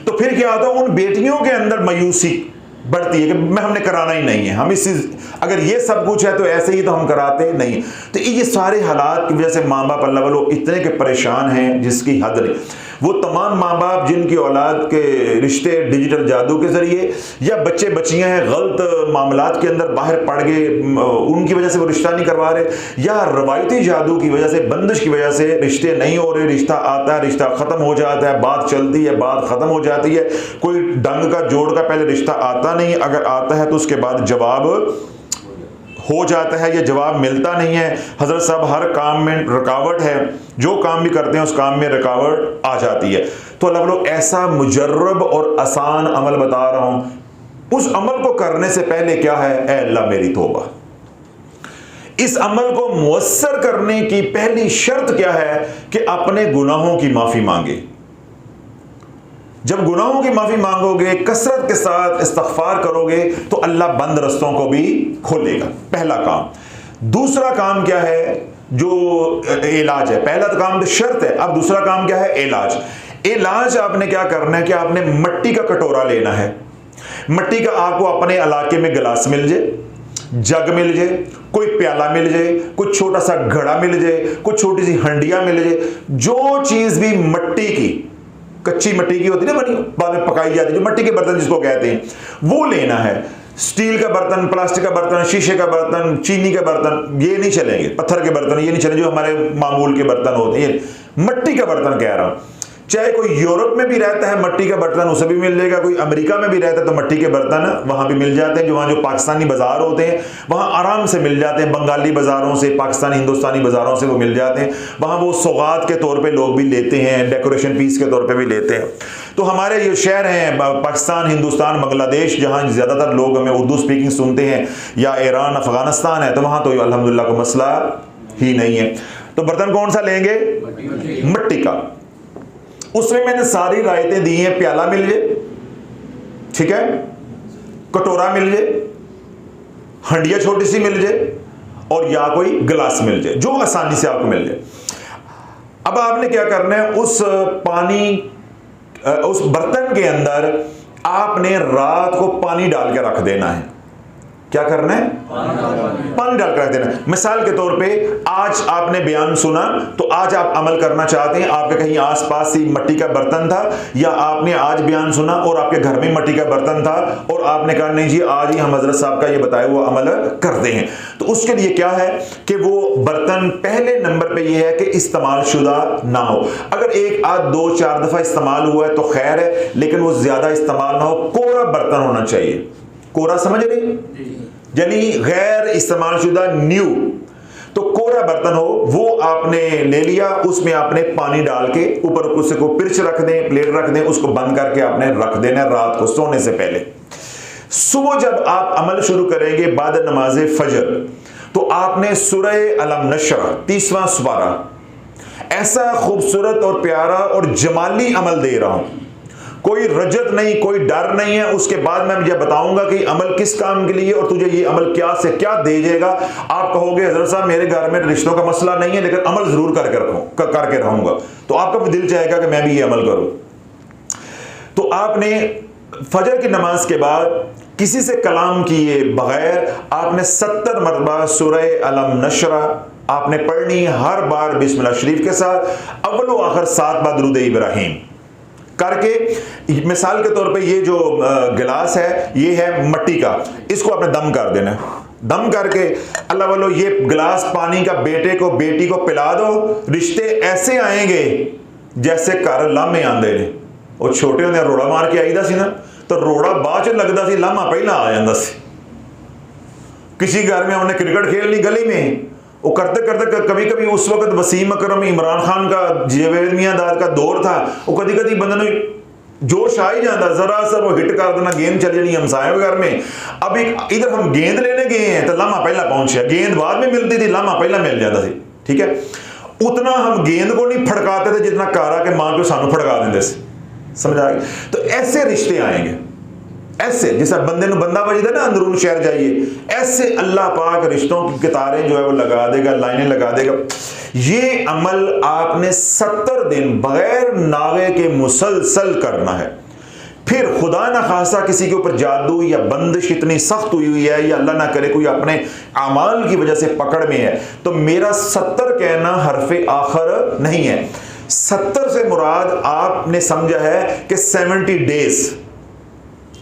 तो फिर क्या होता है, उन बेटियों के अंदर मायूसी बढ़ती है कि मैं हमने कराना ही नहीं है, हम इस अगर ये सब कुछ है तो ऐसे ही तो हम कराते नहीं। तो ये सारे हालात की वजह से माँ बाप अल्लाह वालों इतने के परेशान हैं जिसकी हद नहीं। वो तमाम माँ बाप जिनकी औलाद के रिश्ते डिजिटल जादू के जरिए या बच्चे बच्चियां हैं गलत मामलात के अंदर बाहर पड़ गए, उनकी वजह से वो रिश्ता नहीं करवा रहे, या रवायती जादू की वजह से, बंदिश की वजह से रिश्ते नहीं हो रहे, रिश्ता आता है, रिश्ता खत्म हो जाता है, बात चलती है, बात खत्म हो जाती है, कोई ढंग का जोड़ का पहले रिश्ता आता नहीं, अगर आता है तो उसके बाद जवाब हो जाता है या जवाब मिलता नहीं है। हजरत साहब हर काम में रुकावट है, जो काम भी करते हैं उस काम में रुकावट आ जाती है। तो अल्लाह वालों ऐसा मुजर्रब और आसान अमल बता रहा हूं, उस अमल को करने से पहले क्या है, ऐ अल्लाह मेरी तौबा। इस अमल को मुयस्सर करने की पहली शर्त क्या है कि अपने गुनाहों की माफी मांगे। जब गुनाहों की माफी मांगोगे, कसरत के साथ इस्तिग़फ़ार करोगे, तो अल्लाह बंद रस्तों को भी खोलेगा, पहला काम। दूसरा काम क्या है, जो इलाज है। पहला तो काम तो शर्त है, अब दूसरा काम क्या है, इलाज। इलाज आपने क्या करना है कि आपने मिट्टी का कटोरा लेना है। मिट्टी का आपको अपने इलाके में गिलास मिल जाए, जग मिल जाए, कोई प्याला मिल जाए, कुछ छोटा सा घड़ा मिल जाए, कुछ छोटी सी हंडिया मिल जाए, जो चीज भी मिट्टी की, कच्ची मिट्टी की होती है ना, बनी बाद में पकाई जाती है, जो मिट्टी के बर्तन जिसको कहते हैं, वो लेना है। स्टील का बर्तन, प्लास्टिक का बर्तन, शीशे का बर्तन, चीनी के बर्तन ये नहीं चलेंगे, पत्थर के बर्तन ये नहीं चलेंगे, जो हमारे मामूल के बर्तन होते हैं। मिट्टी का बर्तन कह रहा हूं। चाहे कोई यूरोप में भी रहता है मिट्टी का बर्तन, उसे भी मिल जाएगा, कोई अमेरिका में भी रहता है तो मिट्टी के बर्तन वहां भी मिल जाते हैं। जो वहां जो पाकिस्तानी बाजार होते हैं वहां आराम से मिल जाते हैं, बंगाली बाजारों से, पाकिस्तानी हिंदुस्तानी बाजारों से वो मिल जाते हैं। वहां वो सौगात के तौर पे लोग भी लेते हैं, डेकोरेशन पीस के तौर पे भी लेते हैं। तो हमारे ये शहर हैं पाकिस्तान, हिंदुस्तान, बांग्लादेश, जहां ज्यादातर लोग हमें उर्दू स्पीकिंग सुनते हैं, या ईरान, अफगानिस्तान है, तो वहां तो अल्हम्दुलिल्लाह कोई मसला ही नहीं है। तो बर्तन कौन सा लेंगे, मिट्टी का। उसमें मैंने सारी रायतें दी हैं। प्याला मिल जाए, ठीक है, कटोरा मिल जाए, हंडिया छोटी सी मिल जाए, और या कोई गिलास मिल जाए, जो आसानी से आपको मिल जाए। अब आपने क्या करना है, उस पानी, उस बर्तन के अंदर आपने रात को पानी डाल के रख देना है। क्या करना है, पानी डाल कर रख देना। मिसाल के तौर पे आज आपने बयान सुना, तो आज आप अमल करना चाहते हैं, आपके कहीं आसपास ही मिट्टी का बर्तन था, या आपने आज बयान सुना और आपके घर में मिट्टी का बर्तन था, और आपने कहा नहीं जी आज ही हम हजरत साहब का ये बताया हुआ अमल करते हैं, तो उसके लिए क्या है कि वो बर्तन पहले नंबर पे ये है कि इस्तेमाल शुदा ना हो। अगर एक आध दो चार दफा इस्तेमाल हुआ है तो खैर है, लेकिन वो ज्यादा इस्तेमाल ना हो। कोरा बर्तन होना चाहिए। कोरा समझ रही, यानी गैर इस्तेमाल शुदा, न्यू। तो कोरा बर्तन हो, वो आपने ले लिया, उसमें आपने पानी डाल के ऊपर उससे को पिर्च रख दें, प्लेट रख दें, उसको बंद करके आपने रख देना रात को सोने से पहले। सुबह जब आप अमल शुरू करेंगे बाद नमाज फजर, तो आपने सूरह अलम नशरा 30वां सुपारा ऐसा खूबसूरत और प्यारा और जमाली अमल दे रहा हूं, कोई रजत नहीं, कोई डर नहीं है। उसके बाद मैं मुझे बताऊंगा कि अमल किस काम के लिए और तुझे ये अमल क्या से क्या दे देगा। आप कहोगे हजरत साहब मेरे घर में रिश्तों का मसला नहीं है, लेकिन अमल जरूर करके रहूंगा, तो आपका भी दिल चाहेगा कि मैं भी ये अमल करूं। तो आपने फजर की नमाज के बाद किसी से कलाम किए बगैर आपने 70 मरतबा सूरह अलम नशरा आपने पढ़नी, हर बार बिस्मिल्लाह शरीफ के साथ, अव्वल व आखिर 7 बार दुरूद इब्राहिम करके। मिसाल के तौर पे ये जो गिलास है ये है मट्टी का, इसको आपने दम कर देना है। दम करके अल्लाह वालो ये गिलास पानी का बेटे को बेटी को पिला दो, रिश्ते ऐसे आएंगे जैसे घर लामे आंदे ने। और छोटे होंदे रोड़ा मार के आईदा सी ना, तो रोड़ा बाद च लगदा सी, लामा पहला आ जांदा सी। किसी घर में हमने क्रिकेट खेल ली गली में, वो करते करते कभी कभी उस वक्त वसीम अकरम इमरान खान का जावेद मियांदाद का दौर था, वो कभी कभी बंदे जोश आ ही जाता, जरा सा वो हिट कर देना, गेंद चल जानी हमसाए घर में। अब एक इधर हम गेंद लेने गए हैं तो लामा पहला पहुंचा, गेंद बाद में मिलती थी, लामा पहला मिल जाता थी। ठीक है, उतना हम गेंद को नहीं फड़काते थे जितना कारा के मां को सानू फड़का देते थे। समझ आ गई? तो ऐसे रिश्ते आएंगे, ऐसे जैसा बंदे ने बंदा बजदा ना अंदरून शहर जाइए, ऐसे अल्लाह पाक रिश्तों की कितारें जो है वो लगा देगा, लाइनें लगा देगा। ये अमल आपने 70 दिन बगैर नागे के मुसलसल करना है। फिर खुदा ना खासा किसी के ऊपर जादू या बंदिश इतनी सख्त हुई है या अल्लाह ना करे कोई अपने अमाल की वजह से पकड़ में है, तो मेरा 70 कहना हरफे आखिर नहीं है। 70 से मुराद आपने समझा है कि 70 डेज।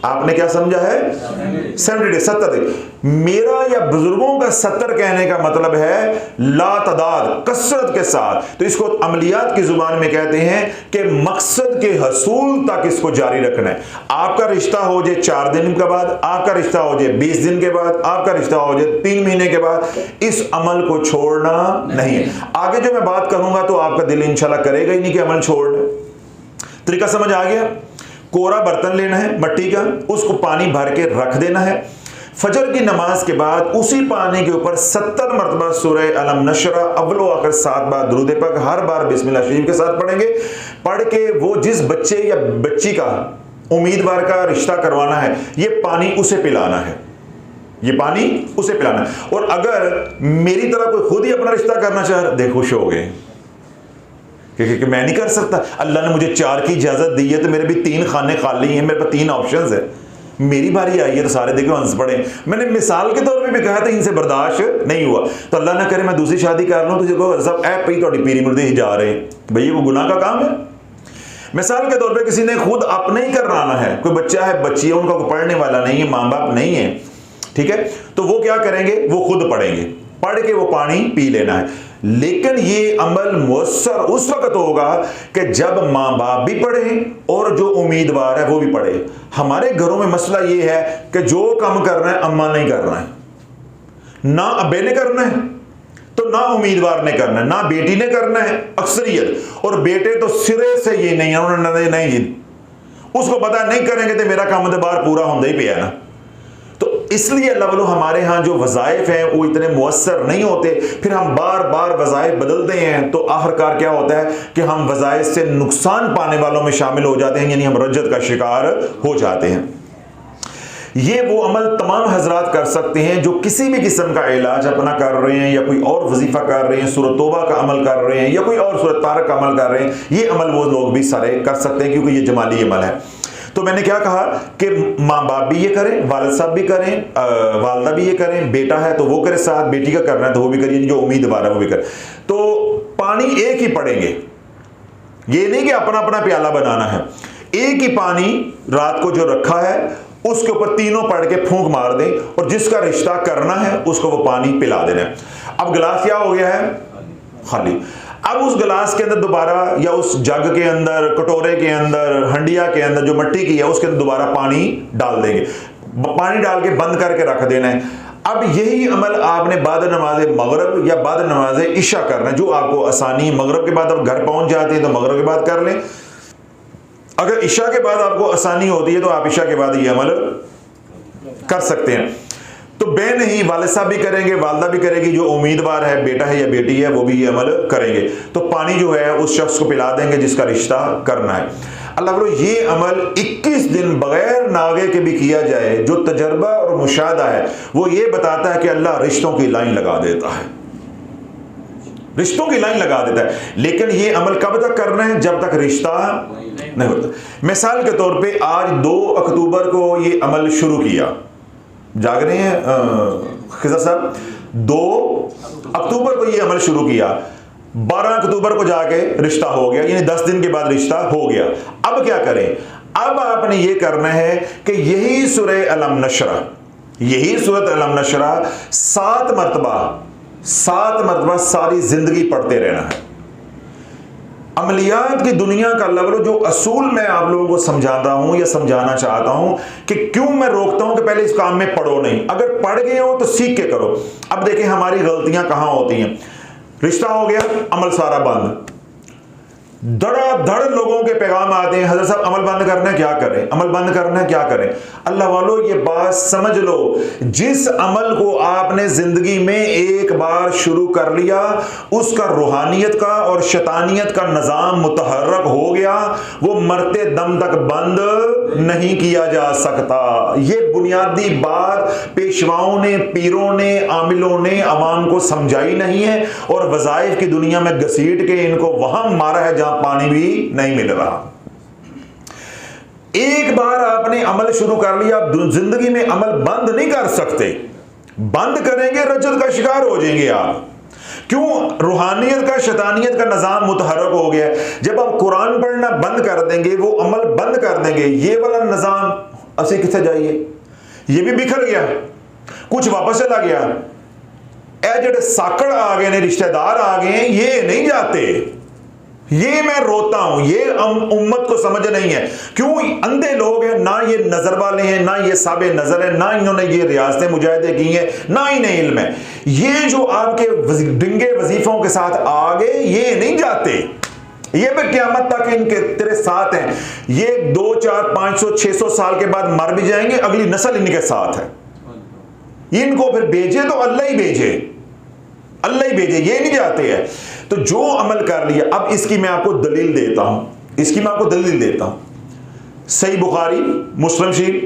आपने क्या समझा है? 70 डेज, 70 दिन। मेरा या बुजुर्गों का 70 कहने का मतलब है लातदाद, कसरत के साथ। तो इसको अमलियात की जुबान में कहते हैं कि मकसद के हसूल तक इसको जारी रखना है। आपका रिश्ता हो जाए 4 दिन के बाद, आपका रिश्ता हो जाए 20 दिन के बाद, आपका रिश्ता हो जाए 3 महीने के बाद, इस अमल को छोड़ना नहीं है। आगे जो मैं बात करूंगा तो आपका दिल इंशाल्लाह करेगा ही नहीं कि अमल छोड़ना। तरीका समझ आ गया? कोरा बर्तन लेना है मट्टी का, उसको पानी भर के रख देना है। फजर की नमाज के बाद उसी पानी के ऊपर 70 मरतबा सूरह अलम नशरा अव्वल व आखिर 7 बार दुरूद पाक हर बार बिस्मिल्लाह शरीफ के साथ पढ़ेंगे। पढ़ के वो जिस बच्चे या बच्ची का उम्मीदवार का रिश्ता करवाना है, ये पानी उसे पिलाना है, ये पानी उसे पिलाना है। और अगर मेरी तरह कोई खुद ही अपना रिश्ता करना चाह रहा, देख खुश हो गए कि मैं नहीं कर सकता, अल्लाह ने मुझे 4 की इजाजत दी है तो मेरे भी 3 खाने खाली हैं, मेरे पास 3 ऑप्शंस है, मेरी बारी आई है तो सारे देखो हंस पड़े। मैंने मिसाल के तौर पे भी कहा था इनसे बर्दाश्त नहीं हुआ, तो अल्लाह ना करे मैं दूसरी शादी कर लूँ तो देखो सब ऐप पे थोड़ी पीरी मुर्दी ही जा रहे हैं, भैया वो गुनाह का काम है। मिसाल के तौर पे किसी ने खुद अपने ही करवाना है, कोई बच्चा है बच्ची है, उनका कोई पढ़ने वाला नहीं है, माँ बाप नहीं है, ठीक है, तो वो क्या करेंगे, वो खुद पढ़ेंगे, पढ़ के वो पानी पी लेना है। लेकिन ये अमल मुयस्सर उस वक्त होगा कि जब माँ बाप भी पढ़े और जो उम्मीदवार है वो भी पढ़े। हमारे घरों में मसला ये है कि जो काम करना है अम्मा नहीं करना है, ना अब्बे ने करना है, तो ना उम्मीदवार ने करना है, ना बेटी ने करना है अक्सरियत, और बेटे तो सिरे से ये नहीं है, उन्होंने नहीं जी उसको पता नहीं करेंगे तो मेरा काम तो बाहर पूरा होता ही पे ना। तो इसलिए अल्लाह वालों हमारे यहाँ जो वज़ाइफ हैं वो इतने मुअस्सर नहीं होते, फिर हम बार बार वज़ाइफ बदलते हैं तो आखिरकार क्या होता है कि हम वज़ाइफ से नुकसान पाने वालों में शामिल हो जाते हैं, यानी हम रज्जत का शिकार हो जाते हैं। ये वो अमल तमाम हजरात कर सकते हैं जो किसी भी किस्म का इलाज अपना कर रहे हैं या कोई और वजीफा कर रहे हैं, सूरत तौबा का अमल कर रहे हैं या कोई और सूरत तारक का अमल कर रहे हैं, ये अमल वो लोग भी सारे कर सकते हैं क्योंकि ये जमाली अमल है। तो मैंने क्या कहा कि माँ बाप भी ये करें, वालिद साहब भी करें, वालदा भी ये करें, बेटा है तो वो करे, साथ बेटी का करना है तो वो भी करिए, जो उम्मीदवार है वो भी करे। तो पानी एक ही पड़ेंगे, ये नहीं कि अपना अपना प्याला बनाना है, एक ही पानी रात को जो रखा है उसके ऊपर तीनों पढ़ के फूंक मार दें और जिसका रिश्ता करना है उसको वो पानी पिला देना है। अब गिलास क्या हो गया है? खाली। अब उस गिलास के अंदर दोबारा या उस जग के अंदर, कटोरे के अंदर, हंडिया के अंदर जो मिट्टी की है उसके अंदर दोबारा पानी डाल देंगे, पानी डाल के बंद करके रख देना है। अब यही अमल आपने बाद नमाज मगरब या बाद नमाज इशा करना है, जो आपको आसानी, मगरब के बाद आप घर पहुंच जाते हैं तो मगरब के बाद कर लें, अगर इशा के बाद आपको आसानी होती है तो आप इशा के बाद ये अमल कर सकते हैं। तो बहन ही वालिद साहब भी करेंगे, वालदा भी करेगी, जो उम्मीदवार है बेटा है या बेटी है वो भी ये अमल करेंगे। तो पानी जो है उस शख्स को पिला देंगे जिसका रिश्ता करना है। अल्लाह बोलो ये अमल 21 दिन बगैर नागे के भी किया जाए, जो तजर्बा और मुशाहदा है वो ये बताता है कि अल्लाह रिश्तों की लाइन लगा देता है, रिश्तों की लाइन लगा देता है। लेकिन ये अमल कब तक करना है? जब तक रिश्ता नहीं होता। मिसाल के तौर पे आज 2 अक्टूबर को ये अमल शुरू किया, जाग रहे हैं खिज़र साहब, 2 अक्टूबर को ये अमल शुरू किया, 12 अक्टूबर को जाके रिश्ता हो गया, यानी 10 दिन के बाद रिश्ता हो गया। अब क्या करें? अब आपने ये करना है कि यही सूरह अलम नशरा, यही सूरत अलम नशरा 7 मरतबा सारी जिंदगी पढ़ते रहना है। अमलियात की दुनिया का अल्लाह जो असूल मैं आप लोगों को समझाता हूं या समझाना चाहता हूं कि क्यों मैं रोकता हूं कि पहले इस काम में पढ़ो नहीं, अगर पढ़ गए हो तो सीख के करो। अब देखें हमारी गलतियां कहां होती हैं। रिश्ता हो गया, अमल सारा बंद, धड़ाधड़ लोगों के पैगाम आते हैं, हज़रत साहब अमल बंद करना है क्या करें, अमल बंद करना है क्या करें। अल्लाह वालों ये बात समझ लो, जिस अमल को आपने जिंदगी में एक बार शुरू कर लिया उसका रूहानियत का और शैतानियत का निज़ाम मुतहर्रक हो गया, वो मरते दम तक बंद नहीं किया जा सकता। ये बुनियादी बात पेशवाओं ने, पीरों ने, आमिलों ने अवाम को समझाई नहीं है और वज़ाइफ की दुनिया में घसीट के इनको वहां मारा है जहां पानी भी नहीं मिल रहा। एक बार आपने अमल शुरू कर लिया, जिंदगी में अमल बंद नहीं कर सकते। बंद करेंगे रज्जत का शिकार हो जाएंगे आप। क्यों? रूहानियत का, शैतानियत का निजाम मुतहर्रक हो गया। जब आप कुरान पढ़ना बंद कर देंगे, वो अमल बंद कर देंगे, ये वाला निजाम असी किथे जाइए, ये भी बिखर गया, कुछ वापस चला गया। ए जेड़े साकड़ आ गए ने, रिश्तेदार आ गए हैं, ये नहीं जाते। ये मैं रोता हूं, ये उम्मत को समझ नहीं है। क्यों? अंधे लोग हैं, ना ये नजर वाले हैं, ना ये साबे नजर है, ना इन्होंने ये रियासतें मुजाहिदे की हैं, ना इन्हें इल्म है। ये जो आपके डिंगे वजीफों के साथ आ गए, ये नहीं जाते, ये भी क़यामत तक इनके तेरे साथ हैं। ये 2, 4, 500, 600 साल के बाद मर भी जाएंगे, अगली नस्ल इनके साथ है। इनको फिर भेजे तो अल्लाह ही भेजे, अल्लाह ही भेजे, ये नहीं जाते हैं। तो जो अमल कर लिया, अब इसकी मैं आपको दलील देता हूं, सही बुखारी, मुस्लिम शरीफ,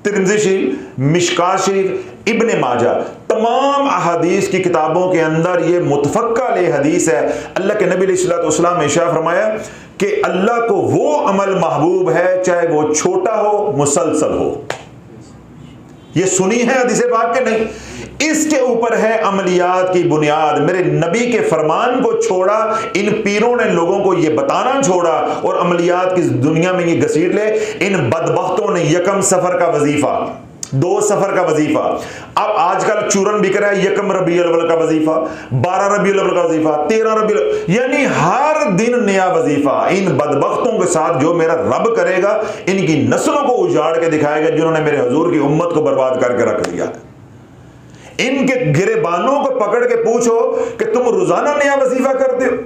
तिरमिज़ी शरीफ, मिशकात शरीफ, इब्ने माजा, तमाम अहादीस की किताबों के अंदर ये मुतफक्का अलैह हदीस है। अल्लाह के नबी अलैहिस्सलातु वस्सलाम ने इरशाद फरमाया कि अल्लाह को वो अमल महबूब है चाहे वो छोटा हो, मुसलसल हो। ये सुनी है हदीस पाक के नहीं? इसके ऊपर है अमलियात की बुनियाद। मेरे नबी के फरमान को छोड़ा, इन पीरों ने लोगों को ये बताना छोड़ा और अमलियात की दुनिया में ये घसीट ले। इन बदबख्तों ने यकम सफर का वजीफा, 2 सफर का वजीफा, अब आजकल चूरन बिक रहा है, यकम रबीउल अव्वल का वजीफा, 12 रबीउल अव्वल का वजीफा, 13 रबीउल, यानी हर दिन नया वजीफा। इन बदबख्तों के साथ जो मेरा रब करेगा, इनकी नस्लों को उजाड़ के दिखाएगा जिन्होंने मेरे हुजूर की उम्मत को बर्बाद करके रख दिया है। इनके गिरेबानों को पकड़ के पूछो कि तुम रोजाना नया वजीफा करते हो।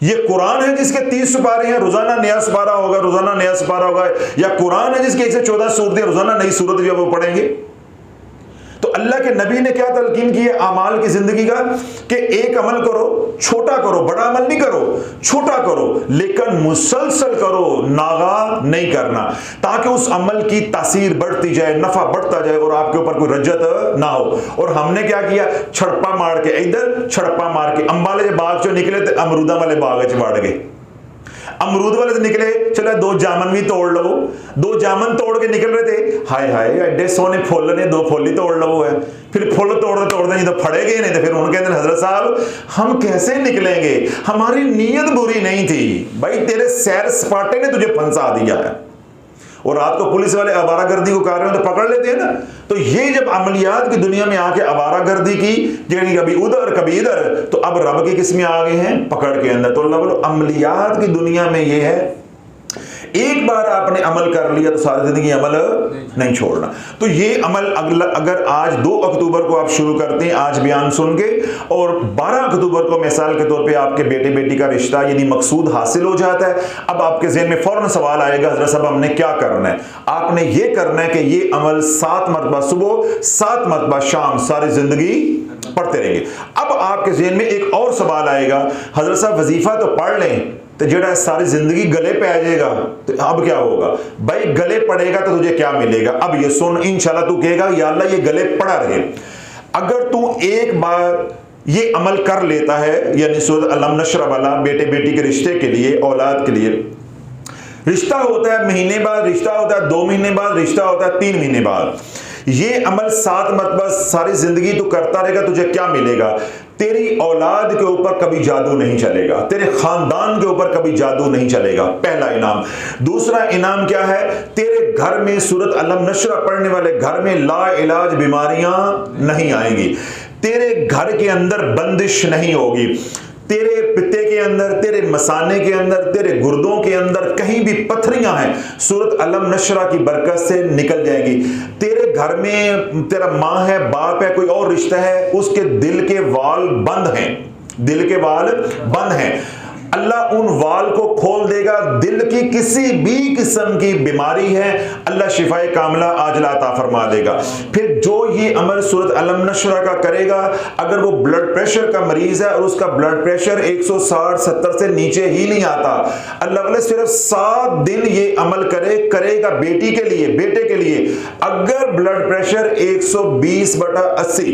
ये कुरान है जिसके 30 सुपारे हैं, रोजाना नया सुपारा होगा, रोजाना नया सुपारा होगा, या कुरान है जिसके 114 सूरतें, रोजाना नई सूरत जो वो पढ़ेंगे। तो अल्लाह के नबी ने क्या तलकीन की है अमाल की जिंदगी का कि एक अमल करो, छोटा करो, बड़ा अमल नहीं करो, छोटा करो, लेकिन मुसलसल करो, नागा नहीं करना, ताकि उस अमल की तासीर बढ़ती जाए, नफा बढ़ता जाए और आपके ऊपर कोई रज्जत ना हो। और हमने क्या किया? छड़पा मार के इधर, छड़पा मार के अंबाले के बाग चो निकले तो अमरूदा वाले बाग च बढ़ गए। अमरूद वाले से निकले, चलो 2 जामन भी तोड़ लो, 2 जामन तोड़ के निकल रहे थे, हाय हाय एडे सोने फुल ने, 2 फुल ही तोड़ लो है। फिर फुल तोड़ते तोड़ते नहीं तो फड़े गए, नहीं तो फिर उनके अंदर हजरत साहब हम कैसे निकलेंगे, हमारी नीयत बुरी नहीं थी भाई, तेरे सैर सपाटे ने तुझे फंसा दिया है। और रात को पुलिस वाले आवारागर्दी को कर रहे हो तो पकड़ लेते हैं ना। तो ये जब अमलियात की दुनिया में आके आवारागर्दी की, यानी कभी उधर कभी इधर, तो अब रब की किस्में आ गए हैं पकड़ के अंदर। तो अल्लाह बोलो अमलियात की दुनिया में ये है, एक बार आपने अमल कर लिया तो सारी जिंदगी अमल नहीं छोड़ना। तो ये अमल अगर आज 2 अक्टूबर को आप शुरू करते हैं, आज बयान सुन के, और 12 अक्टूबर को मिसाल के तौर पे आपके बेटे बेटी का रिश्ता यानी मकसूद हासिल हो जाता है, अब आपके ज़हन में फौरन सवाल आएगा, हज़रत साहब हमने क्या करना है? आपने ये करना है कि ये अमल 7 मरतबा सुबह 7 मरतबा शाम सारी जिंदगी पढ़ते रहेंगे। अब आपके ज़हन में एक और सवाल आएगा, हज़रत साहब वजीफा तो पढ़ लें तो जेड़ा सारी जिंदगी गले पे आ जाएगा, तो अब क्या होगा? भाई गले पड़ेगा तो तुझे क्या मिलेगा? अब ये सुन, इंशाल्लाह तू कहेगा या अल्लाह ये गले पड़ा रहे। अगर तू एक बार ये अमल कर लेता है, यानी सूरत अलम नशरा वाला बेटे बेटी के रिश्ते के लिए, औलाद के लिए, रिश्ता होता है महीने बाद, रिश्ता होता है 2 महीने बाद, रिश्ता होता है 3 महीने बाद, ये अमल 7 मरतबा सारी जिंदगी तू करता रहेगा, तुझे क्या मिलेगा? तेरी औलाद के ऊपर कभी जादू नहीं चलेगा, तेरे खानदान के ऊपर कभी जादू नहीं चलेगा, पहला इनाम। दूसरा इनाम क्या है? तेरे घर में सूरत अलम नशरा पढ़ने वाले घर में ला इलाज बीमारियां नहीं आएंगी, तेरे घर के अंदर बंदिश नहीं होगी, तेरे पित्ते के अंदर, तेरे मसाने के अंदर, तेरे गुर्दों के अंदर कहीं भी पथरियां हैं, सूरत अलम नशरा की बरकत से निकल जाएगी। तेरे घर में तेरा माँ है, बाप है, कोई और रिश्ता है, उसके दिल के वाल बंद हैं, दिल के वाल बंद हैं, अल्लाह उन वाल को खोल देगा। दिल की किसी भी किस्म की बीमारी है, अल्लाह शिफाए कामला आजला अता फरमा देगा। फिर जो ये अमल सूरत अलम नशरा का करेगा, अगर वो ब्लड प्रेशर का मरीज है और उसका ब्लड प्रेशर 160-70 से नीचे ही नहीं आता, अल्लाह वाले सिर्फ 7 दिन ये अमल करेगा बेटी के लिए, बेटे के लिए, अगर ब्लड प्रेशर 120/80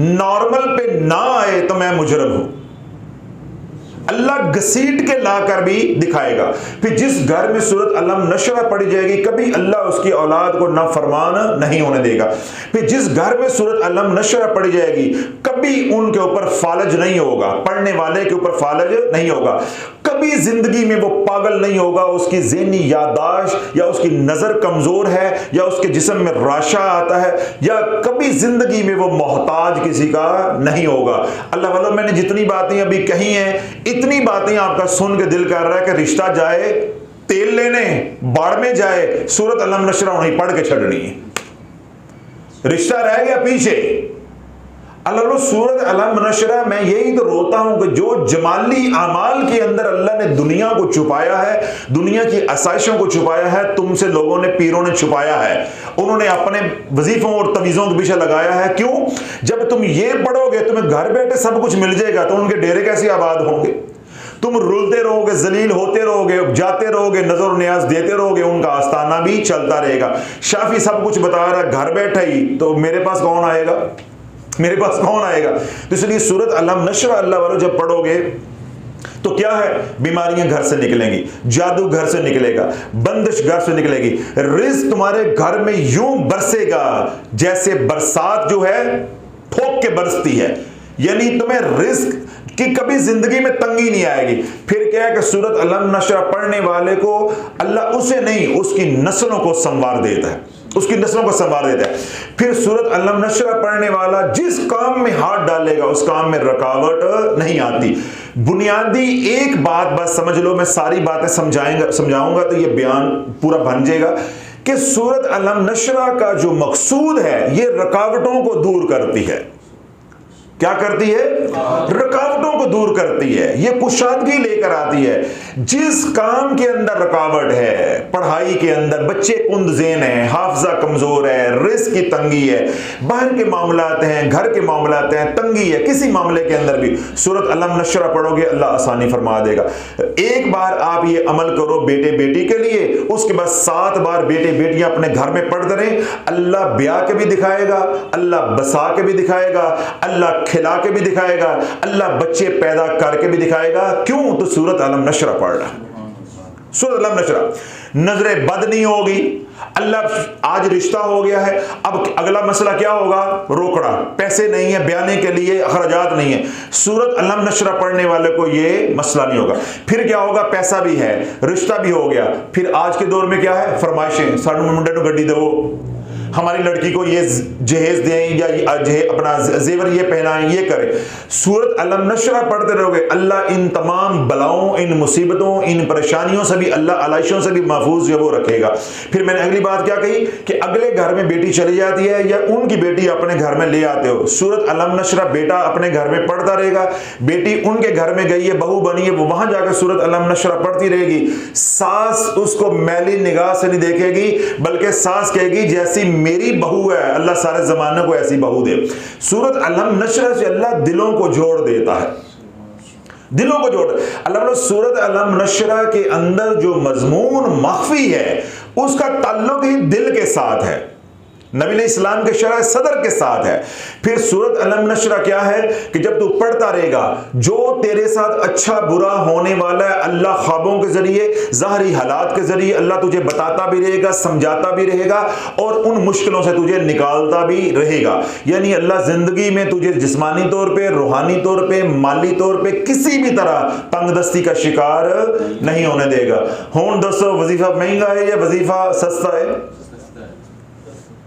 नॉर्मल पे ना आए तो मैं मुजरम हूं। अल्लाह घसीट के लाकर भी दिखाएगा। फिर जिस घर में सूरत अलम नशरा पड़ी जाएगी, कभी अल्लाह उसकी औलाद को नाफरमान नहीं होने देगा। फिर जिस घर में सूरत अलम नशरा पड़ी जाएगी, कभी उनके ऊपर फालज नहीं होगा, पढ़ने वाले के ऊपर फालज नहीं होगा, कभी जिंदगी में वो पागल नहीं होगा, उसकी ज़हनी यादाश्त या उसकी नज़र कमज़ोर है या उसके जिस्म में राशा आता है, या कभी जिंदगी में वो मोहताज किसी का नहीं होगा। अल्लाह वालों, मैंने जितनी बातें अभी कही हैं, इतनी बातें आपका सुन के दिल कर रहा है कि रिश्ता जाए तेल लेने, बाढ़ में जाए, सूरत अलम नशरा नहीं पढ़ के छड़नी है, रिश्ता रह गया पीछे। अल्लाह सूरत अलम नशरा, मैं यही तो रोता हूं कि जो जमाली अमाल के अंदर अल्लाह ने दुनिया को छुपाया है, दुनिया की आसाइशों को छुपाया है, तुमसे लोगों ने, पीरों ने छुपाया है, उन्होंने अपने वजीफों और तवीज़ों के पीछे लगाया है। क्यों? जब तुम ये पढ़ोगे तुम्हें घर बैठे सब कुछ मिल जाएगा, तो उनके डेरे कैसे आबाद होंगे? तुम रुलते रहोगे, जलील होते रहोगे, जाते रहोगे, नजर न्याज देते रहोगे, उनका आस्थाना भी चलता रहेगा। शाफी सब कुछ बता रहा, घर बैठा ही, तो मेरे पास कौन आएगा? मेरे पास कौन आएगा? तो इसलिए सूरत अलम नशरा अल्लाह वालों जब पढ़ोगे तो क्या है? बीमारियां घर से निकलेंगी, जादू घर से निकलेगा, बंदिश घर से निकलेगी, रिज़्क तुम्हारे घर में यूं बरसेगा जैसे बरसात जो है ठोक के बरसती है, यानी तुम्हें रिज़्क कि कभी जिंदगी में तंगी नहीं आएगी। फिर क्या है कि सूरत अलम नशरा पढ़ने वाले को अल्लाह उसे नहीं, उसकी नस्लों को संवार देता है, उसकी नस्लों को संवार देता है। फिर सूरत अलम नशरा पढ़ने वाला जिस काम में हाथ डालेगा उस काम में रुकावट नहीं आती। बुनियादी एक बात बस समझ लो, मैं सारी बातें समझाऊंगा तो ये बयान पूरा बन जाएगा कि सूरत अलम नशरा का जो मकसूद है ये रुकावटों को दूर करती है। क्या करती है? रुकावटों को दूर करती है, ये कुशादगी लेकर आती है। जिस काम के अंदर रुकावट है, पढ़ाई के अंदर बच्चे कुंदज़ेन है, हाफजा कमजोर है, रिस्क की तंगी है, बाहर के मामलात हैं, घर के मामलात हैं, तंगी है, किसी मामले के अंदर भी सूरत अलम नशरा पढ़ोगे अल्लाह आसानी फरमा देगा। एक बार आप ये अमल करो बेटे बेटी के लिए, उसके बाद 7 बार बेटे बेटियां अपने घर में पढ़ते रहें, अल्लाह ब्याह के भी दिखाएगा, अल्लाह बसा के भी दिखाएगा, अल्लाह खिला के भी दिखाएगा, अल्लाह बच्चे पैदा करके भी दिखाएगा। क्यों? तो सूरत अलम नशरा पढ़ रहा, सूरत अलम नशरा। नजरे बद नहीं होगी, अल्लाह आज रिश्ता हो गया है, अब अगला मसला क्या होगा? रोकड़ा, पैसे नहीं है, ब्याने के लिए अखराजात नहीं है, सूरत अलम नशरा पढ़ने वाले को ये मसला नहीं होगा। फिर क्या होगा? पैसा भी है, रिश्ता भी हो गया, फिर आज के दौर में क्या है? फरमाइशें, सानू मुंडे नूं गड्डी दो, हमारी लड़की को ये जहेज दें या अपना जेवर ये पहनाएं, ये करें। सूरत अलम नशरा पढ़ते रहोगे, अल्लाह इन तमाम बलाओं, इन मुसीबतों, इन परेशानियों से भी, अल्लाह आलाइशों से भी महफूज जो वो रखेगा। फिर मैंने अगली बात क्या कही कि अगले घर में बेटी चली जाती है या उनकी बेटी अपने घर में ले आते हो, सूरत अलम नशरा बेटा अपने घर में पढ़ता रहेगा, बेटी उनके घर में गई है, बहू बनी है, वो वहां जाकर सूरत अलम नशरा पढ़ती रहेगी। सास उसको मैली निगाह से नहीं देखेगी, बल्कि सास कहेगी जैसी मेरी बहू है, अल्लाह सारे जमाने को ऐसी बहू दे। सूरत अलम नशरा से अल्लाह दिलों को जोड़ देता है, दिलों को जोड़। अल्लाह बोले सूरत अलम नशरा के अंदर जो मजमून मख्फी है उसका ताल्लुक ही दिल के साथ है, नबी इस्लाम के शरह सदर के साथ है। फिर सूरत अलम नशरा क्या है कि जब तू पढ़ता रहेगा, जो तेरे साथ अच्छा बुरा होने वाला है अल्लाह ख्वाबों के जरिए, ज़ाहरी हालात के जरिए अल्लाह तुझे बताता भी रहेगा, समझाता भी रहेगा और उन मुश्किलों से तुझे निकालता भी रहेगा। यानी अल्लाह जिंदगी में तुझे जिस्मानी तौर पे, रूहानी तौर पे, माली तौर पे किसी भी तरह तंगदस्ती का शिकार नहीं होने देगा। हों दोस्तों, वजीफा महंगा है या वजीफा सस्ता है?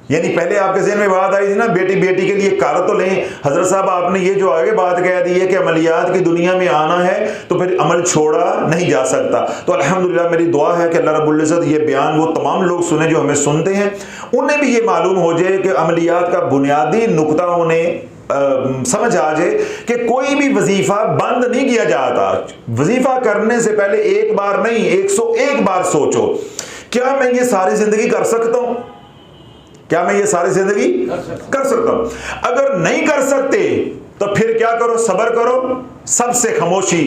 यानी पहले आपके ज़हन में बात आई थी ना, बेटी बेटी के लिए कार तो लें। हजरत साहब आपने ये जो आगे बात कह दी है कि अमलियात की दुनिया में आना है तो फिर अमल छोड़ा नहीं जा सकता। तो अल्हम्दुलिल्लाह मेरी दुआ है कि अल्लाह रब्बुल इज़्ज़त ये बयान वो तमाम लोग सुने जो हमें सुनते हैं, उन्हें भी ये मालूम हो जाए कि अमलियात का बुनियादी नुकता उन्हें समझ आ जाए कि कोई भी वजीफा बंद नहीं किया जाता। वजीफा करने से पहले एक बार नहीं 101 बार सोचो, क्या मैं ये सारी जिंदगी कर सकता हूं? क्या मैं ये सारी जिंदगी कर सकता हूं? अगर नहीं कर सकते तो फिर क्या करो? सब्र करो। सबसे खामोशी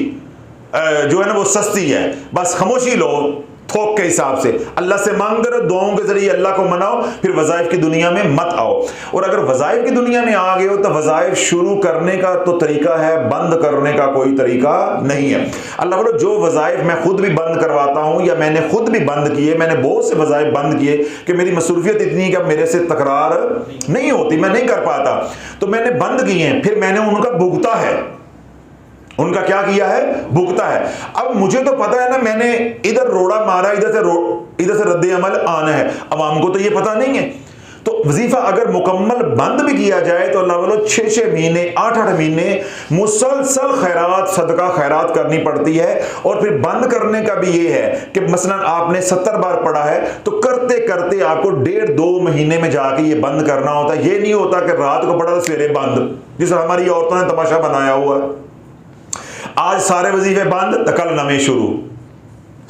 जो है ना वो सस्ती है, बस खामोशी लो थोक के हिसाब से, अल्लाह से मांग करो, दुआओं के जरिए अल्लाह को मनाओ, फिर वज़ाइफ की दुनिया में मत आओ। और अगर वज़ाइफ की दुनिया में आ गए हो तो वज़ाइफ शुरू करने का तो तरीका है, बंद करने का कोई तरीका नहीं है। अल्लाह बोलो जो वज़ाइफ मैं खुद भी बंद करवाता हूं या मैंने खुद भी बंद किए, मैंने बहुत से वज़ाइफ बंद किए कि मेरी मसरूफियत इतनी कि मेरे से तकरार नहीं होती, मैं नहीं कर पाता, तो मैंने बंद किए हैं, फिर मैंने उनका भुगता है। उनका क्या किया है? भुगता है। अब मुझे तो पता है ना, मैंने इधर रोड़ा मारा, इधर से रद्द अमल आना है, अवाम को तो ये पता नहीं है। तो वजीफा अगर मुकम्मल बंद भी किया जाए तो अल्लाह वालों 6-6 महीने 8-8 महीने मुसलसल खैरात सदका खैरात करनी पड़ती है। और फिर बंद करने का भी ये है कि मसलन आपने 70 बार पढ़ा है तो करते करते आपको 1.5-2 महीने में जाके ये बंद करना होता है। ये नहीं होता कि रात को पढ़ा तो सवेरे बंद, जिस हमारी औरतों ने तमाशा बनाया हुआ है, आज सारे वजीफे बंद तो कल नवे शुरू।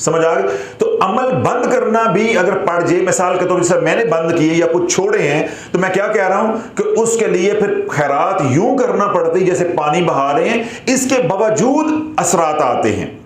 समझ आ गई? तो अमल बंद करना भी अगर पड़ जाए, मिसाल के तौर पर मैंने बंद किए या कुछ छोड़े हैं, तो मैं क्या कह रहा हूं कि उसके लिए फिर खैरात यूं करना पड़ती जैसे पानी बहा रहे हैं, इसके बावजूद असरात आते हैं,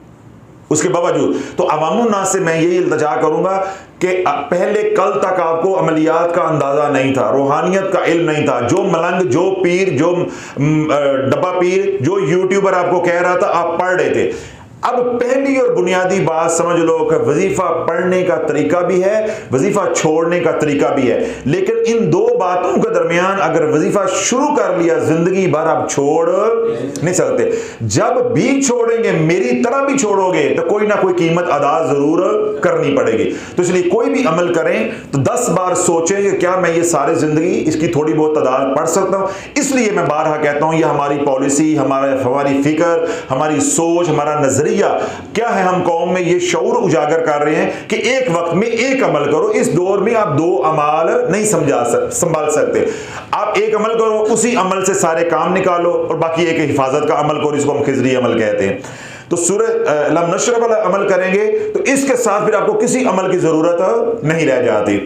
उसके बावजूद। तो अवामुन्नास से मैं यही इल्तिजा करूंगा कि पहले कल तक आपको अमलियात का अंदाजा नहीं था, रूहानियत का इल्म नहीं था, जो मलंग, जो पीर, जो डब्बा पीर, जो यूट्यूबर आपको कह रहा था आप पढ़ रहे थे। अब पहली और बुनियादी बात समझ लो कि वजीफा पढ़ने का तरीका भी है, वजीफा छोड़ने का तरीका भी है, लेकिन इन दो बातों के दरमियान अगर वजीफा शुरू कर लिया जिंदगी भर आप छोड़ नहीं सकते। जब भी छोड़ेंगे, मेरी तरह भी छोड़ोगे तो कोई ना कोई कीमत अदा जरूर करनी पड़ेगी। तो इसलिए कोई भी अमल करें तो 10 बार सोचें कि क्या मैं ये सारी जिंदगी इसकी थोड़ी बहुत तादाद पढ़ सकता हूं। इसलिए मैं बारहा कहता हूं, यह हमारी पॉलिसी, हमारी फिक्र, हमारी सोच, हमारा नजरिया क्या है, हम कौम में ये शऊर उजागर कर रहे हैं कि एक वक्त में एक अमल करो। इस दौर में आप 2 अमाल नहीं संभाल सकते। आप एक अमल करो, उसी अमल से सारे काम निकालो, और बाकी एक हिफाजत का अमल करो, इसको हम खिजरी अमल कहते हैं। तो सूरह अलम नशरा वाला अमल करेंगे तो इसके साथ फिर आपको किसी अमल की जरूरत नहीं रह जाती।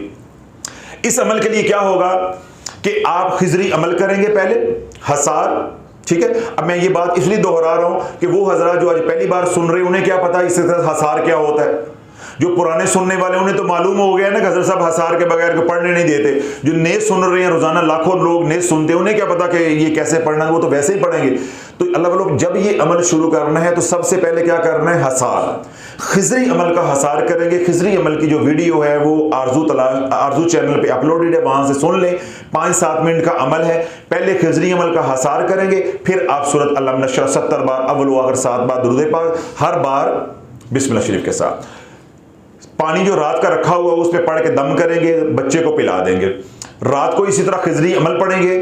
इस अमल के लिए क्या होगा कि आप खिजरी अमल करेंगे पहले, हसार, ठीक है। अब मैं ये बात इसलिए दोहरा रहा हूं कि वो हजरात जो आज पहली बार सुन रहे हैं उन्हें क्या पता इसके साथ हसार क्या होता है। जो पुराने सुनने वाले उन्हें तो मालूम हो गया ना कि हजरत साहब हसार के बगैर को पढ़ने नहीं देते। जो नए सुन रहे हैं, रोजाना लाखों लोग नए सुनते हैं, उन्हें क्या पता कि ये कैसे पढ़ना है, वो तो वैसे ही पढ़ेंगे। तो अल्लाह वालों जब ये अमल शुरू करना है तो सबसे पहले क्या करना है? हसार, खिजरी अमल का हसार करेंगे। खिजरी अमल की जो वीडियो है वो आरजू चैनल पे अपलोडेड है, वहां से सुन लें। 5-7 मिनट का अमल है। पहले खिजरी अमल का हसार करेंगे, फिर आप सूरत अलम नशरा 70 बार अव्वल व आखिर 7 बार दुरूद पाक, हर बार बिस्मिल्लाह शरीफ के साथ। पानी जो रात का रखा हुआ है उस पर पढ़ के दम करेंगे, बच्चे को पिला देंगे। रात को इसी तरह खिजरी अमल पढ़ेंगे,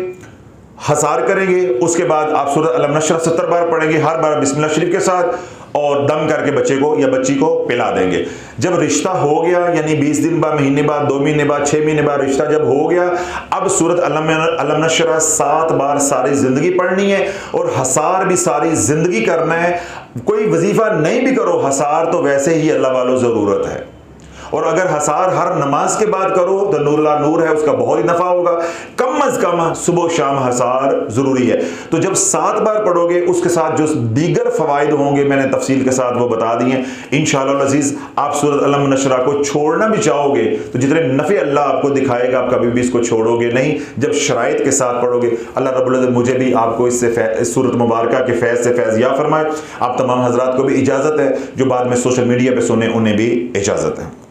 हसार करेंगे, उसके बाद आप सूरत अलम नशरा 70 बार पढ़ेंगे, हर बार बिस्मिल्लाह शरीफ के साथ, और दम करके बच्चे को या बच्ची को पिला देंगे। जब रिश्ता हो गया, यानी 20 दिन बाद, महीने बाद, 2 महीने बाद, 6 महीने बाद रिश्ता जब हो गया, अब सूरत अलम नशरा 7 बार सारी जिंदगी पढ़नी है और हसार भी सारी जिंदगी करना है। कोई वजीफा नहीं भी करो, हसार तो वैसे ही अल्लाह वालों जरूरत है। और अगर हसार हर नमाज के बाद करो तो नूर नूर है, उसका बहुत ही नफा होगा। कम अज कम सुबह शाम हसार जरूरी है। तो जब 7 बार पढ़ोगे, उसके साथ जो दीगर फवाइद होंगे मैंने तफसील के साथ वो बता दिए। इंशाअल्लाह अज़ीज़ आप सूरत अलम नशरा को छोड़ना भी चाहोगे तो जितने नफ़े अल्लाह आपको दिखाएगा आप कभी भी इसको छोड़ोगे नहीं, जब शराइत के साथ पढ़ोगे। अल्लाह रब्बुल इज़्ज़त मुझे भी आपको इससे सूरत मुबारक के फैज़ से फैज़ फरमाए। आप तमाम हज़रात को भी इजाज़त है, जो बाद में सोशल मीडिया पर सुने उन्हें भी इजाज़त है।